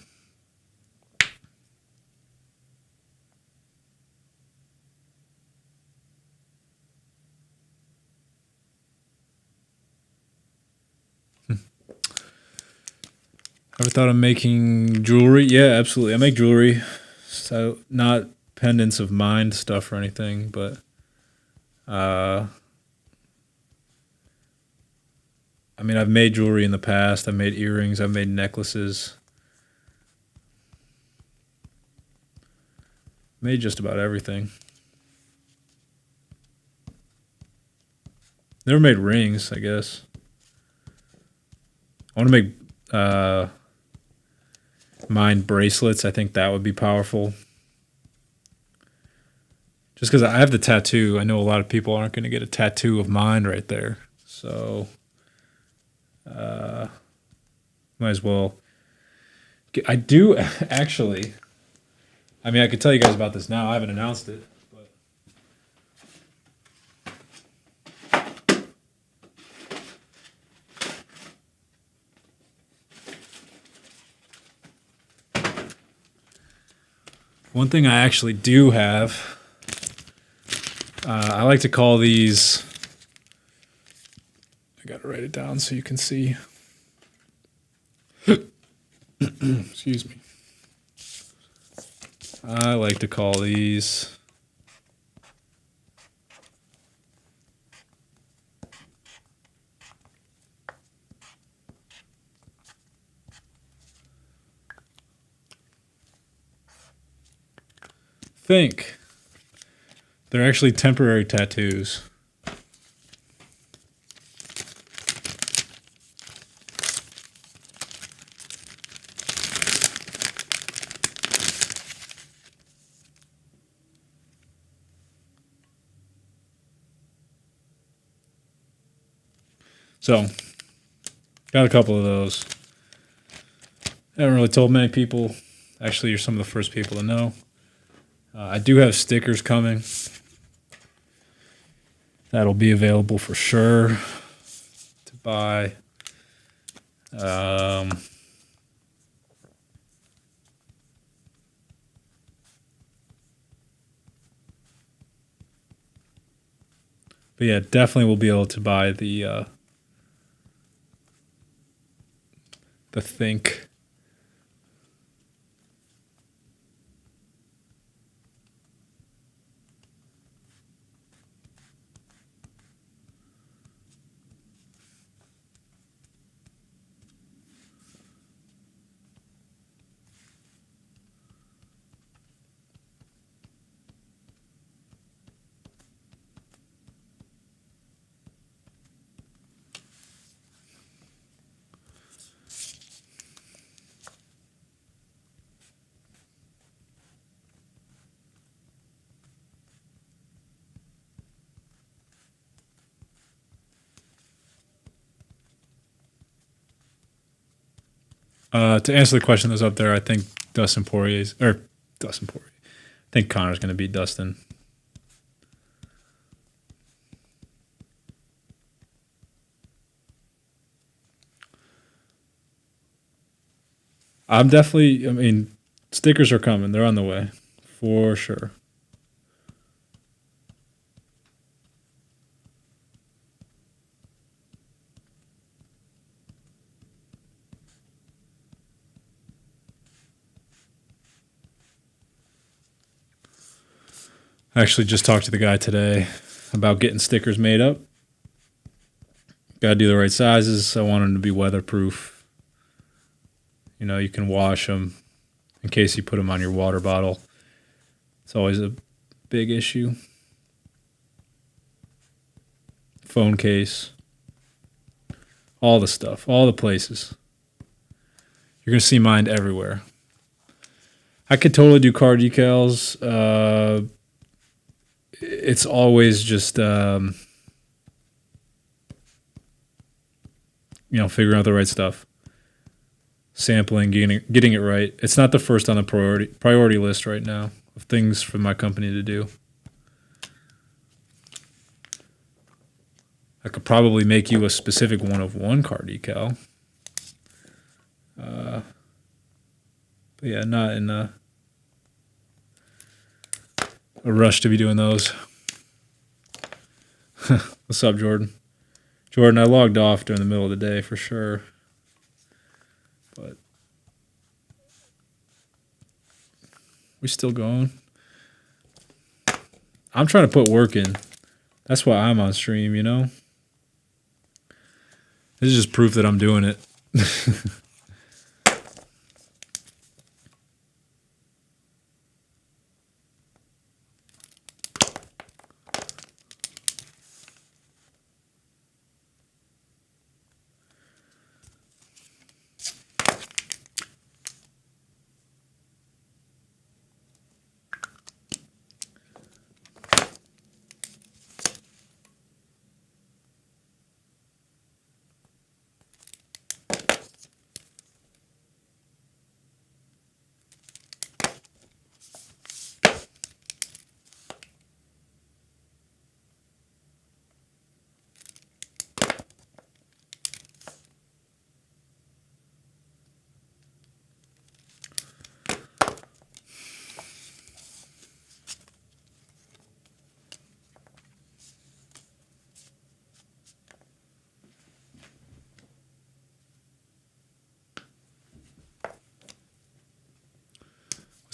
Ever thought of making jewelry? Yeah, absolutely. I make jewelry. So not pendants of mind stuff or anything, but I mean, I've made jewelry in the past. I've made earrings. I've made necklaces. Made just about everything. Never made rings, I guess. I want to make mind bracelets. I think that would be powerful. Just because I have the tattoo, I know a lot of people aren't going to get a tattoo of mind right there. So, might as well. I do actually. I mean, I could tell you guys about this now. I haven't announced it. One thing I actually do have, I like to call these got to write it down so you can see. Excuse me. I like to call these think. They're actually temporary tattoos. So, got a couple of those. Haven't really told many people. Actually, you're some of the first people to know. I do have stickers coming. That'll be available for sure to buy. But yeah, definitely will be able to buy the Think. To answer the question that's up there, I think Dustin Poirier's or Dustin Poirier. I think Connor's going to beat Dustin. I mean, stickers are coming. They're on the way for sure. I actually just talked to the guy today about getting stickers made up. Got to do the right sizes. I want them to be weatherproof. You know, you can wash them in case you put them on your water bottle. It's always a big issue. Phone case. All the stuff. All the places. You're going to see mine everywhere. I could totally do car decals. It's always just, figuring out the right stuff. Sampling, getting it right. It's not the first on the priority list right now of things for my company to do. I could probably make you a specific one car decal. But yeah, not in a rush to be doing those. What's up, Jordan? Jordan, I logged off during the middle of the day for sure. But we still going. I'm trying to put work in. That's why I'm on stream, you know? This is just proof that I'm doing it.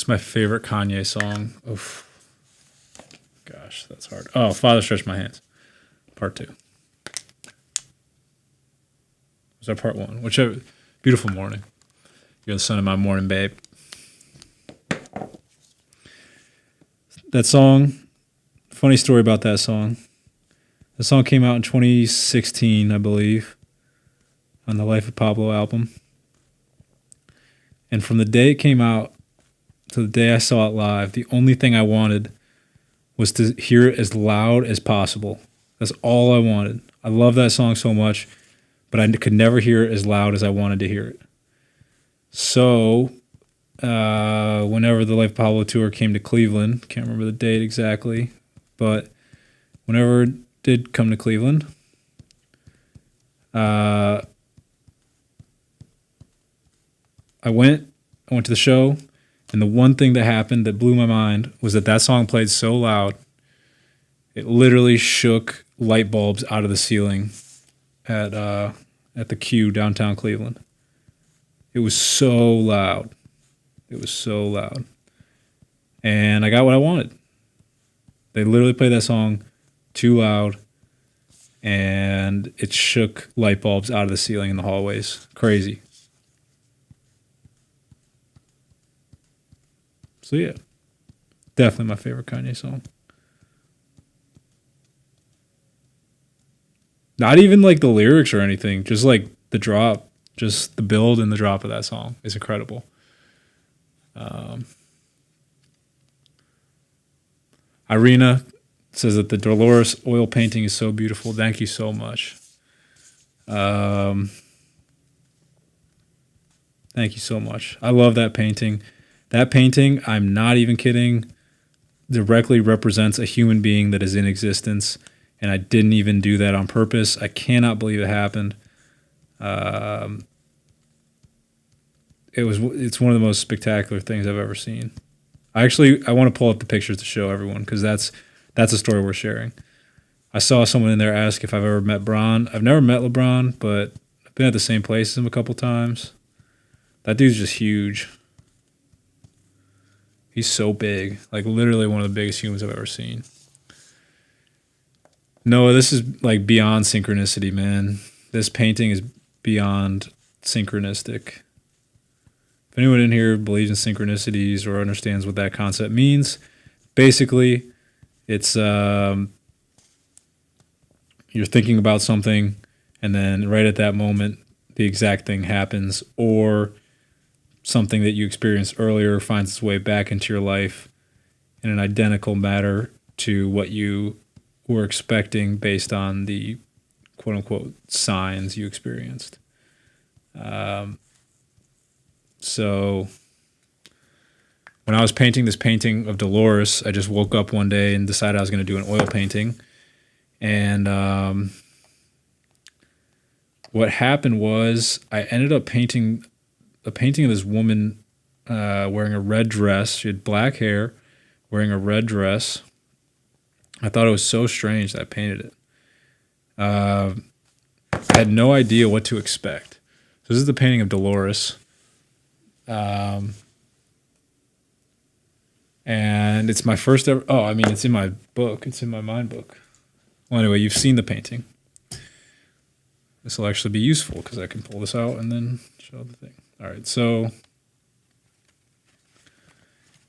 What's my favorite Kanye song? Oof. Gosh, that's hard. Oh, Father Stretch My Hands. Part 2. Was that part 1? Whichever. Beautiful Morning. You're the sun of my morning, babe. That song, funny story about that song. The song came out in 2016, I believe, on the Life of Pablo album. And from the day it came out to the day I saw it live, the only thing I wanted was to hear it as loud as possible. That's all I wanted. I love that song so much, but I could never hear it as loud as I wanted to hear it. So, whenever the Life of Pablo tour came to Cleveland, can't remember the date exactly, but whenever it did come to Cleveland, I went to the show, and the one thing that happened that blew my mind was that song played so loud, it literally shook light bulbs out of the ceiling at the Q downtown Cleveland. It was so loud. It was so loud. And I got what I wanted. They literally played that song too loud, and it shook light bulbs out of the ceiling in the hallways. Crazy. So yeah, definitely my favorite Kanye song. Not even like the lyrics or anything, just like the drop, just the build and the drop of that song is incredible. Irina says that the Dolores oil painting is so beautiful. Thank you so much. Thank you so much. I love that painting. That painting, I'm not even kidding, directly represents a human being that is in existence, and I didn't even do that on purpose. I cannot believe it happened. It's one of the most spectacular things I've ever seen. I want to pull up the pictures to show everyone, because that's a story worth sharing. I saw someone in there ask if I've ever met Bron. I've never met LeBron, but I've been at the same place as him a couple times. That dude's just huge. He's so big, like literally one of the biggest humans I've ever seen. Noah, this is like beyond synchronicity, man. This painting is beyond synchronistic. If anyone in here believes in synchronicities or understands what that concept means, basically it's you're thinking about something, and then right at that moment the exact thing happens, or something that you experienced earlier finds its way back into your life in an identical manner to what you were expecting based on the quote-unquote signs you experienced. So when I was painting this painting of Dolores, I just woke up one day and decided I was going to do an oil painting. And what happened was I ended up painting a painting of this woman wearing a red dress. She had black hair, wearing a red dress. I thought it was so strange that I painted it. I had no idea what to expect. So this is the painting of Dolores. And it's my first ever... Oh, I mean, it's in my book. It's in my mind book. Well, anyway, you've seen the painting. This will actually be useful because I can pull this out and then show the thing. All right, so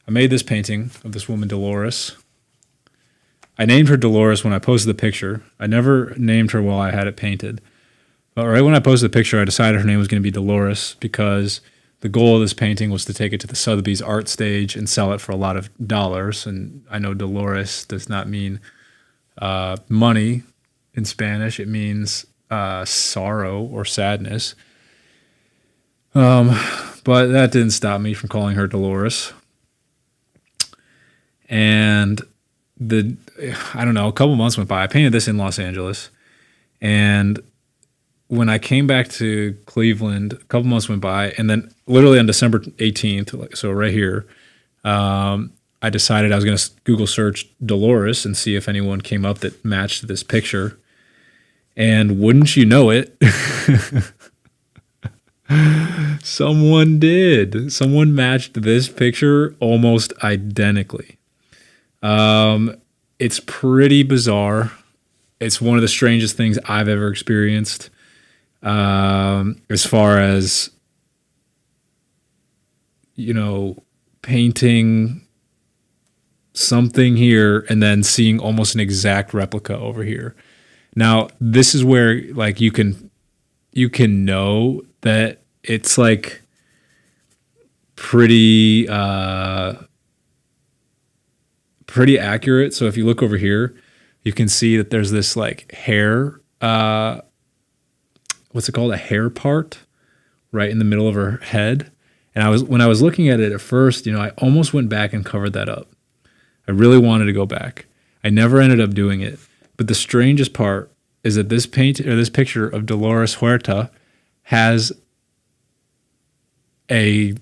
I made this painting of this woman, Dolores. I named her Dolores when I posted the picture. I never named her while I had it painted. But right when I posted the picture, I decided her name was going to be Dolores because the goal of this painting was to take it to the Sotheby's art stage and sell it for a lot of dollars. And I know Dolores does not mean money in Spanish. It means sorrow or sadness. But that didn't stop me from calling her Dolores. And I don't know, a couple months went by. I painted this in Los Angeles. And when I came back to Cleveland, a couple months went by. And then literally on December 18th, so right here, I decided I was going to Google search Dolores and see if anyone came up that matched this picture. And wouldn't you know it, Someone did. Someone matched this picture almost identically. It's pretty bizarre. It's one of the strangest things I've ever experienced. As far as, you know, painting something here and then seeing almost an exact replica over here. Now, this is where like you can know that it's like pretty pretty accurate. So if you look over here, you can see that there's this like hair what's it called? A hair part right in the middle of her head. And when I was looking at it at first, I almost went back and covered that up. I really wanted to go back. I never ended up doing it. But the strangest part is that this picture of Dolores Huerta has I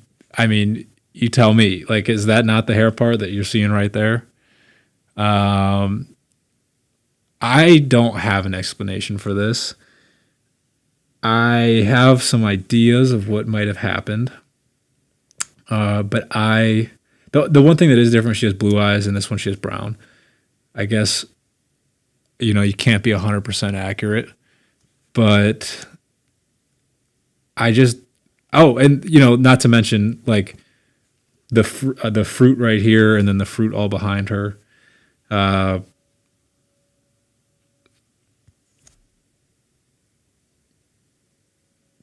mean, you tell me, like, is that not the hair part that you're seeing right there? I don't have an explanation for this. I have some ideas of what might have happened. But the one thing that is different, she has blue eyes, and this one she has brown. I guess, you can't be 100% accurate, but I just, oh, and, not to mention, like, the fruit right here, and then the fruit all behind her.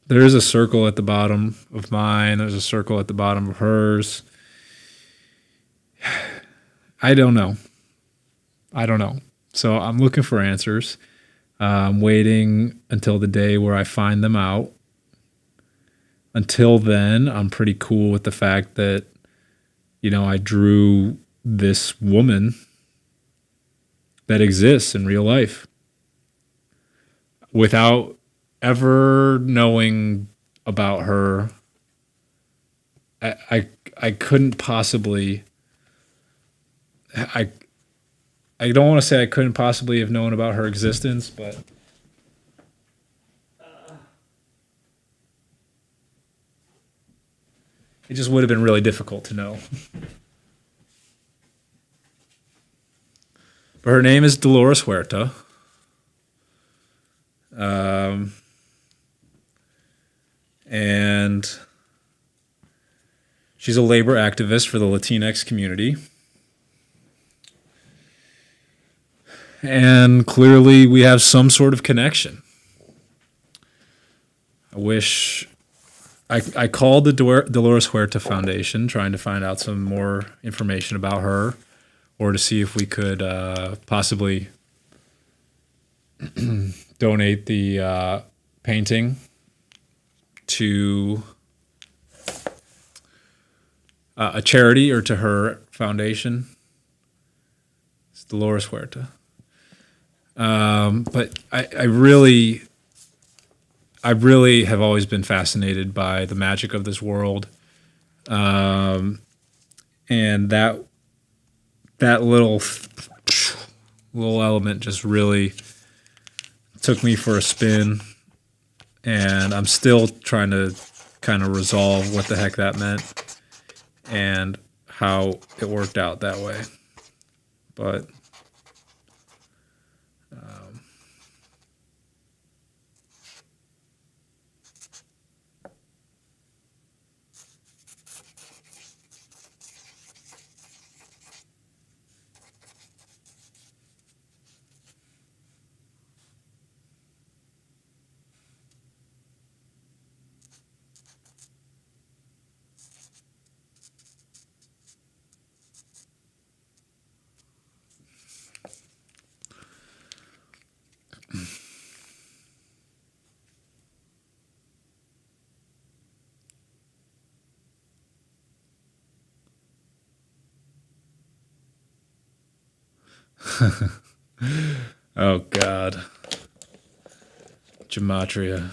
There is a circle at the bottom of mine. There's a circle at the bottom of hers. I don't know. So I'm looking for answers. I'm waiting until the day where I find them out. Until then, I'm pretty cool with the fact that, I drew this woman that exists in real life without ever knowing about her. I couldn't possibly. I don't want to say I couldn't possibly have known about her existence, but it just would have been really difficult to know. But her name is Dolores Huerta. And she's a labor activist for the Latinx community. And clearly we have some sort of connection. I called the Dolores Huerta Foundation trying to find out some more information about her, or to see if we could possibly donate the painting to a charity or to her foundation. It's Dolores Huerta. But I really have always been fascinated by the magic of this world. And that little element just really took me for a spin. And I'm still trying to kind of resolve what the heck that meant and how it worked out that way. But oh God, gematria.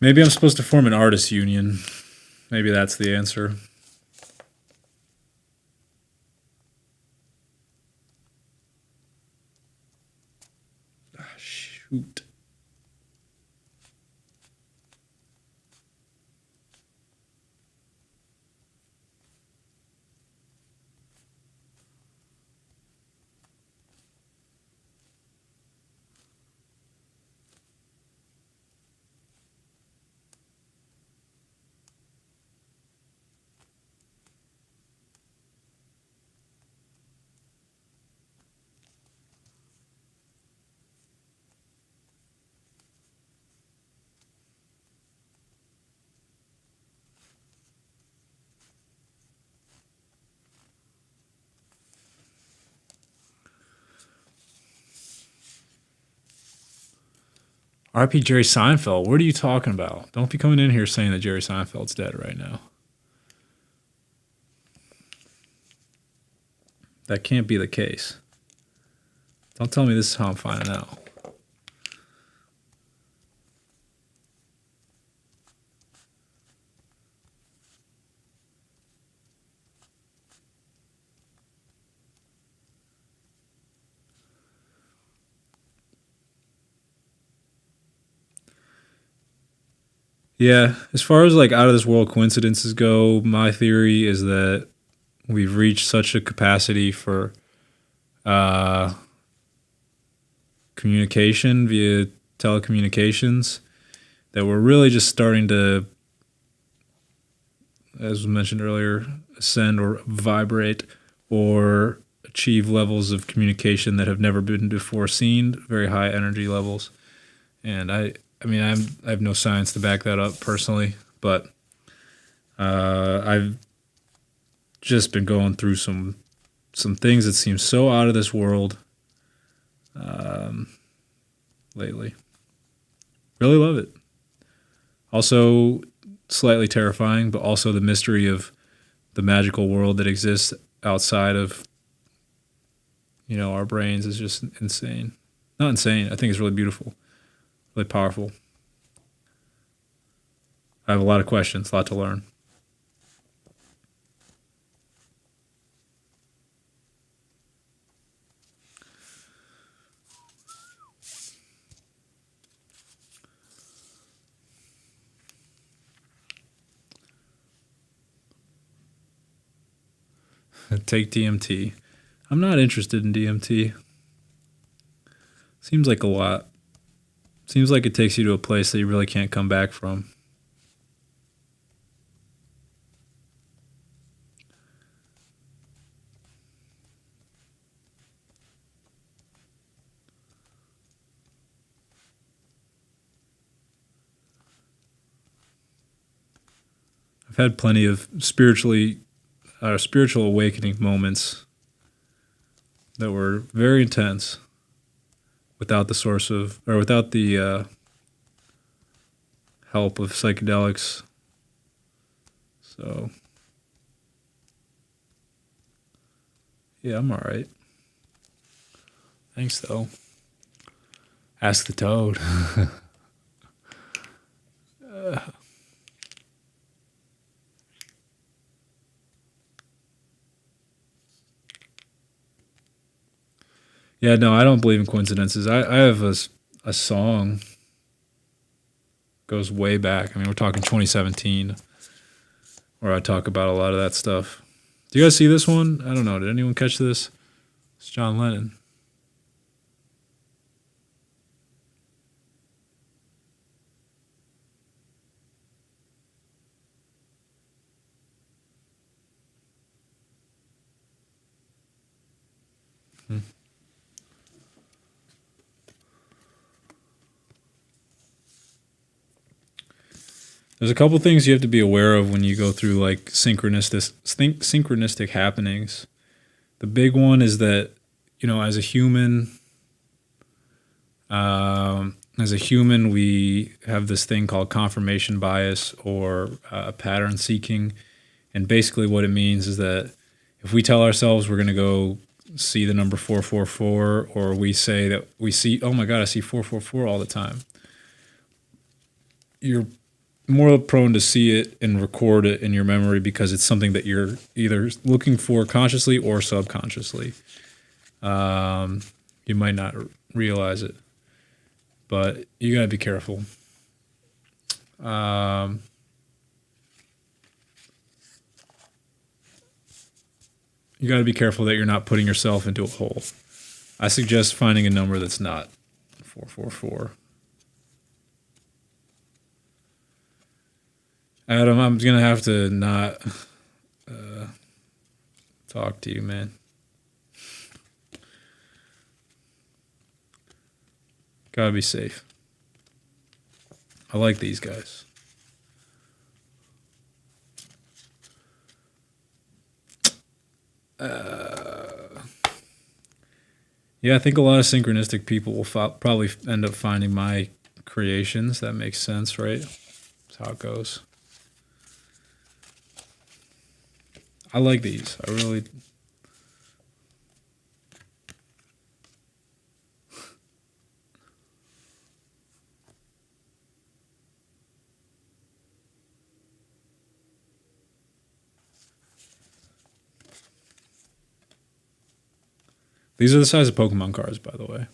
Maybe I'm supposed to form an artists union. Maybe that's the answer. Ah, shoot. RP Jerry Seinfeld. What are you talking about? Don't be coming in here saying that Jerry Seinfeld's dead right now. That can't be the case. Don't tell me this is how I'm finding out. Yeah, as far as like out of this world coincidences go, my theory is that we've reached such a capacity for uh, communication via telecommunications that we're really just starting to, as was mentioned earlier, ascend or vibrate or achieve levels of communication that have never been before seen, very high energy levels. And I mean, I have no science to back that up personally, but I've just been going through some things that seem so out of this world lately. Really love it. Also, slightly terrifying, but also the mystery of the magical world that exists outside of our brains is just insane. Not insane. I think it's really beautiful, really powerful. I have a lot of questions, a lot to learn. Take DMT. I'm not interested in DMT. Seems like a lot. Seems like it takes you to a place that you really can't come back from. I've had plenty of spiritual awakening moments that were very intense without the source of, or without the help of psychedelics. So, yeah, I'm all right. Thanks, though. Ask the toad. Yeah, no, I don't believe in coincidences. I have a song goes way back. I mean, we're talking 2017, where I talk about a lot of that stuff. Do you guys see this one? I don't know. Did anyone catch this? It's John Lennon. Hmm. There's a couple things you have to be aware of when you go through like synchronistic happenings. The big one is that as a human, we have this thing called confirmation bias or pattern seeking, and basically what it means is that if we tell ourselves we're going to go see the number 444, or we say that we see, oh my God, I see 444 all the time, you're more prone to see it and record it in your memory because it's something that you're either looking for consciously or subconsciously. You might not realize it, but you gotta be careful. You gotta be careful that you're not putting yourself into a hole. I suggest finding a number that's not 444. Adam, I'm gonna have to not talk to you, man. Gotta be safe. I like these guys. Yeah, I think a lot of synchronistic people will probably end up finding my creations. That makes sense, right? That's how it goes. I like these. I really... These are the size of Pokemon cards, by the way.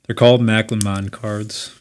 They're called Maclin cards.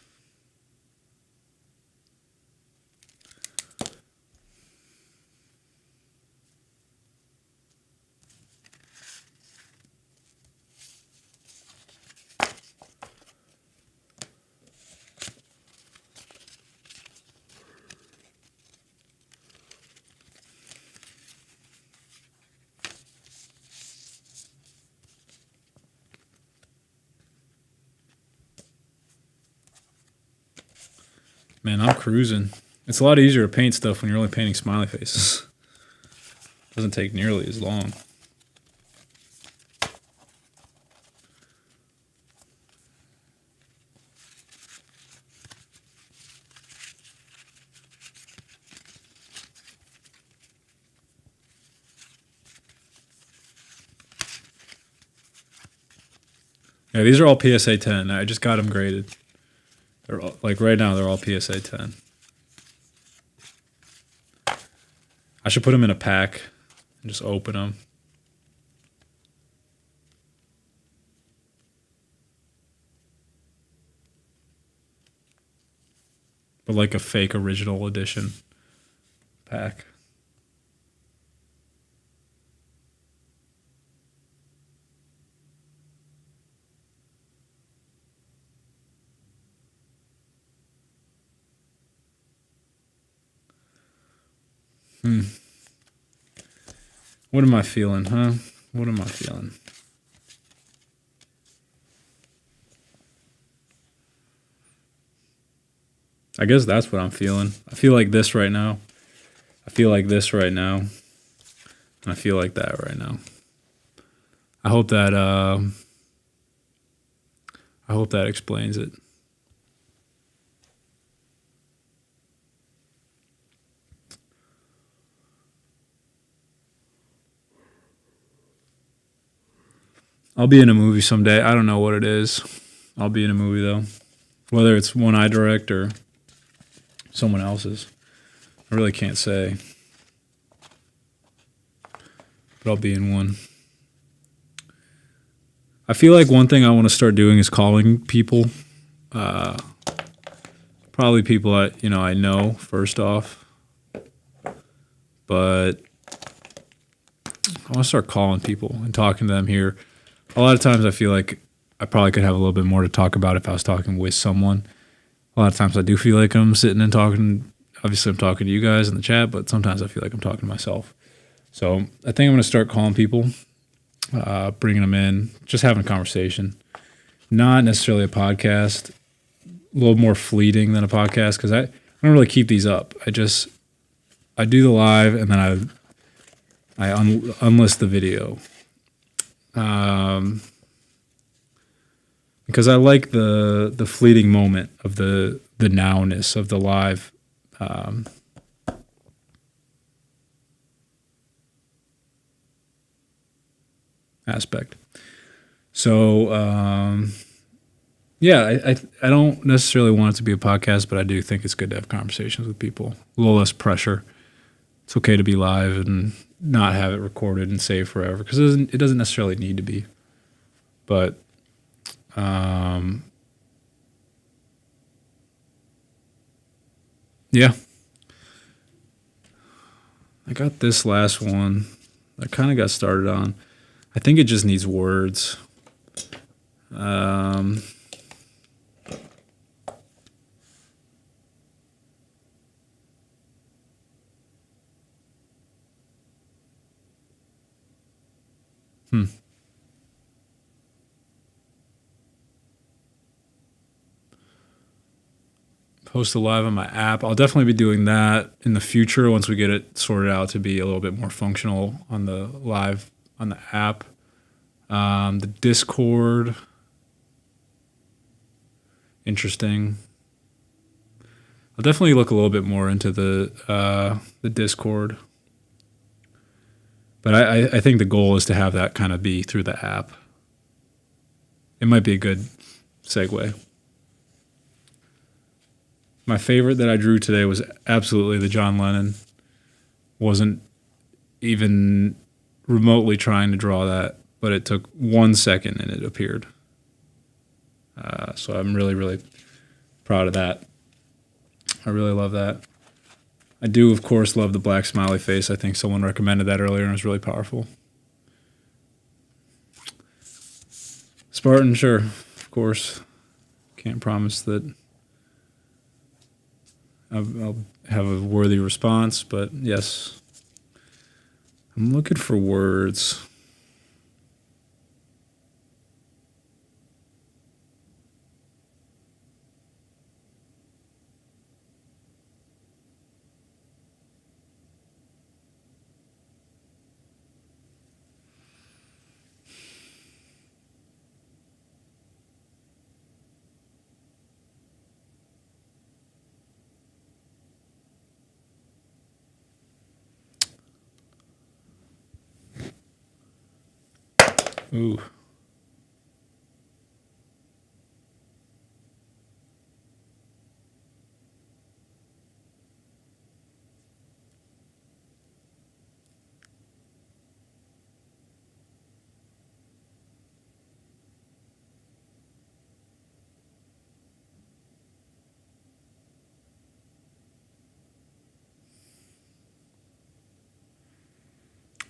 Man, I'm cruising. It's a lot easier to paint stuff when you're only painting smiley faces. Doesn't take nearly as long. Yeah, these are all PSA 10. I just got them graded. They're all, like right now, they're all PSA 10. I should put them in a pack and just open them. But like a fake original edition pack. What am I feeling, huh? What am I feeling? I guess that's what I'm feeling. I feel like this right now. I feel like this right now. And I feel like that right now. I hope that explains it. I'll be in a movie someday. I don't know what it is. I'll be in a movie though. Whether it's one I direct or someone else's. I really can't say. But I'll be in one. I feel like one thing I want to start doing is calling people. Probably people I know first off. But I want to start calling people and talking to them here a lot of times I feel like I probably could have a little bit more to talk about if I was talking with someone. A lot of times I do feel like I'm sitting and talking. Obviously, I'm talking to you guys in the chat, but sometimes I feel like I'm talking to myself. So I think I'm going to start calling people, bringing them in, just having a conversation. Not necessarily a podcast, a little more fleeting than a podcast because I don't really keep these up. I do the live and then I unlist the video. Because I like the fleeting moment of the nowness of the live. Aspect. So yeah, I don't necessarily want it to be a podcast, but I do think it's good to have conversations with people. A little less pressure. It's okay to be live and not have it recorded and saved forever because it doesn't necessarily need to be. But yeah, I got this last one. I kind of got started on. I think it just needs words. Post a live on my app. I'll definitely be doing that in the future once we get it sorted out to be a little bit more functional on the live on the app. The Discord, interesting. I'll definitely look a little bit more into the Discord. But I think the goal is to have that kind of be through the app. It might be a good segue. My favorite that I drew today was absolutely the John Lennon. Wasn't even remotely trying to draw that, but it took 1 second and it appeared. So I'm really, really proud of that. I really love that. I do, of course, love the black smiley face. I think someone recommended that earlier and it was really powerful. Spartan, sure, of course. Can't promise that I'll have a worthy response, but yes. I'm looking for words. Ooh.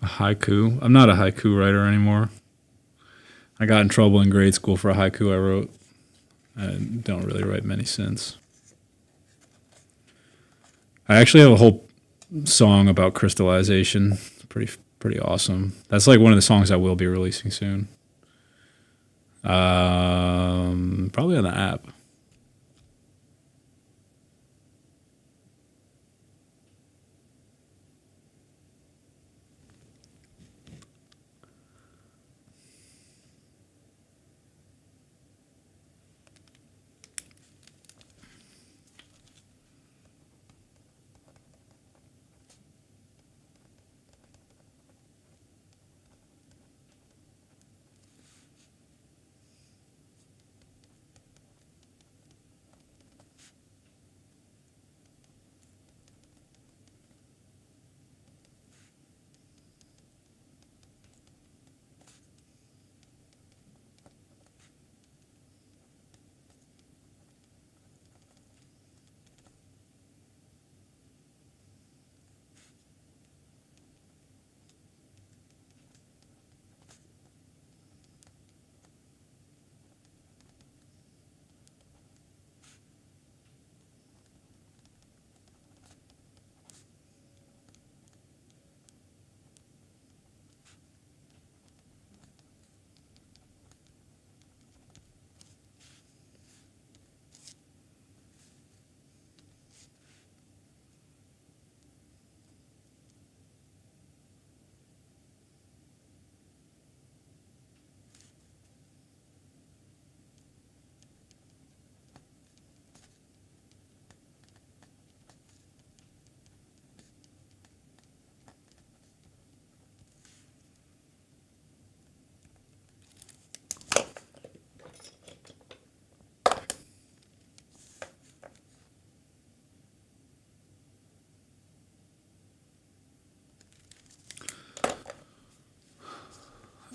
A haiku. I'm not a haiku writer anymore. I got in trouble in grade school for a haiku I wrote. I don't really write many since. I actually have a whole song about crystallization. It's pretty awesome. That's like one of the songs I will be releasing soon. Probably on the app.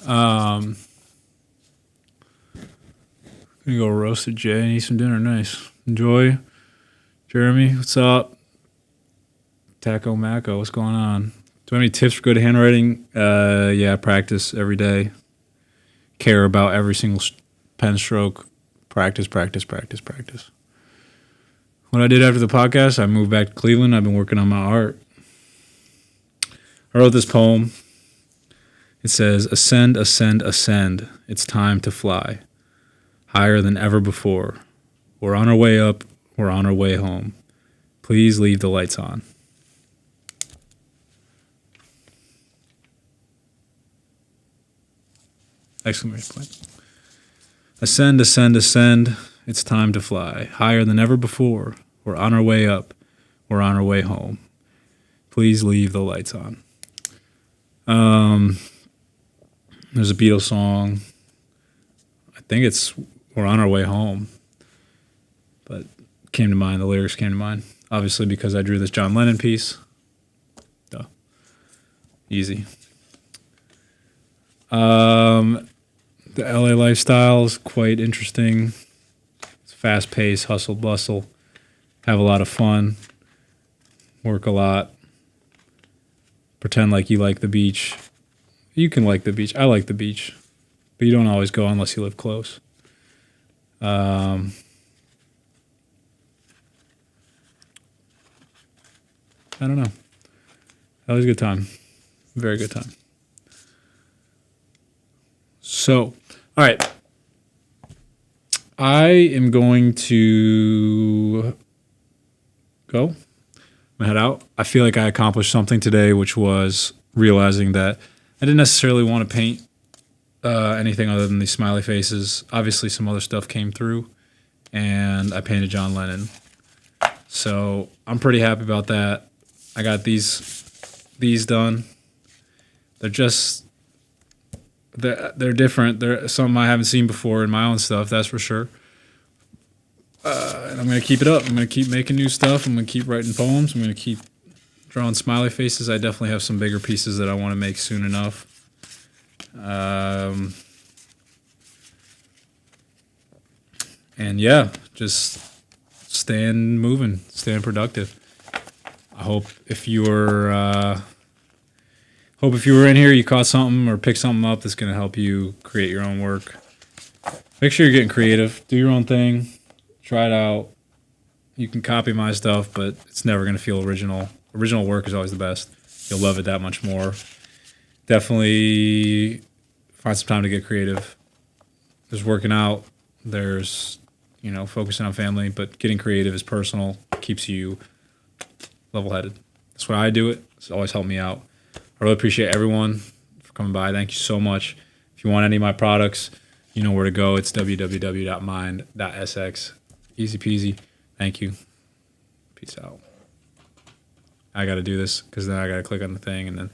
Um, gonna go roasted Jay and eat some dinner. Nice. Enjoy. Jeremy, what's up? Taco Maco, what's going on? Do you have any tips for good handwriting? Yeah, practice every day. Care about every single pen stroke. Practice, practice, practice, practice. What I did after the podcast, I moved back to Cleveland. I've been working on my art. I wrote this poem. It says, ascend, ascend, ascend. It's time to fly. Higher than ever before. We're on our way up. We're on our way home. Please leave the lights on. Exclamation point. Ascend, ascend, ascend. It's time to fly. Higher than ever before. We're on our way up. We're on our way home. Please leave the lights on. There's a Beatles song. I think it's We're on Our Way Home. But came to mind, the lyrics came to mind. Obviously because I drew this John Lennon piece. Duh. Easy. The LA lifestyle is quite interesting. It's fast paced, hustle, bustle. Have a lot of fun. Work a lot. Pretend like you like the beach. You can like the beach. I like the beach. But you don't always go unless you live close. I don't know. That was a good time. Very good time. So, all right. I am going to go. I'm gonna head out. I feel like I accomplished something today, which was realizing that I didn't necessarily want to paint anything other than these smiley faces. Obviously, some other stuff came through, and I painted John Lennon. So I'm pretty happy about that. I got these done. They're just they're different. They're something I haven't seen before in my own stuff, that's for sure. And I'm gonna keep it up. I'm gonna keep making new stuff. I'm gonna keep writing poems. I'm gonna keep drawing smiley faces. I definitely have some bigger pieces that I want to make soon enough. And yeah, just staying moving, staying productive. I hope if you were in here, you caught something or picked something up that's going to help you create your own work. Make sure you're getting creative. Do your own thing. Try it out. You can copy my stuff, but it's never going to feel original. Original work is always the best. You'll love it that much more. Definitely find some time to get creative. There's working out. There's, focusing on family, but getting creative is personal. Keeps you level-headed. That's why I do it. It's always helped me out. I really appreciate everyone for coming by. Thank you so much. If you want any of my products, you know where to go. It's www.mind.sx. Easy peasy. Thank you. Peace out. I got to do this because then I got to click on the thing and then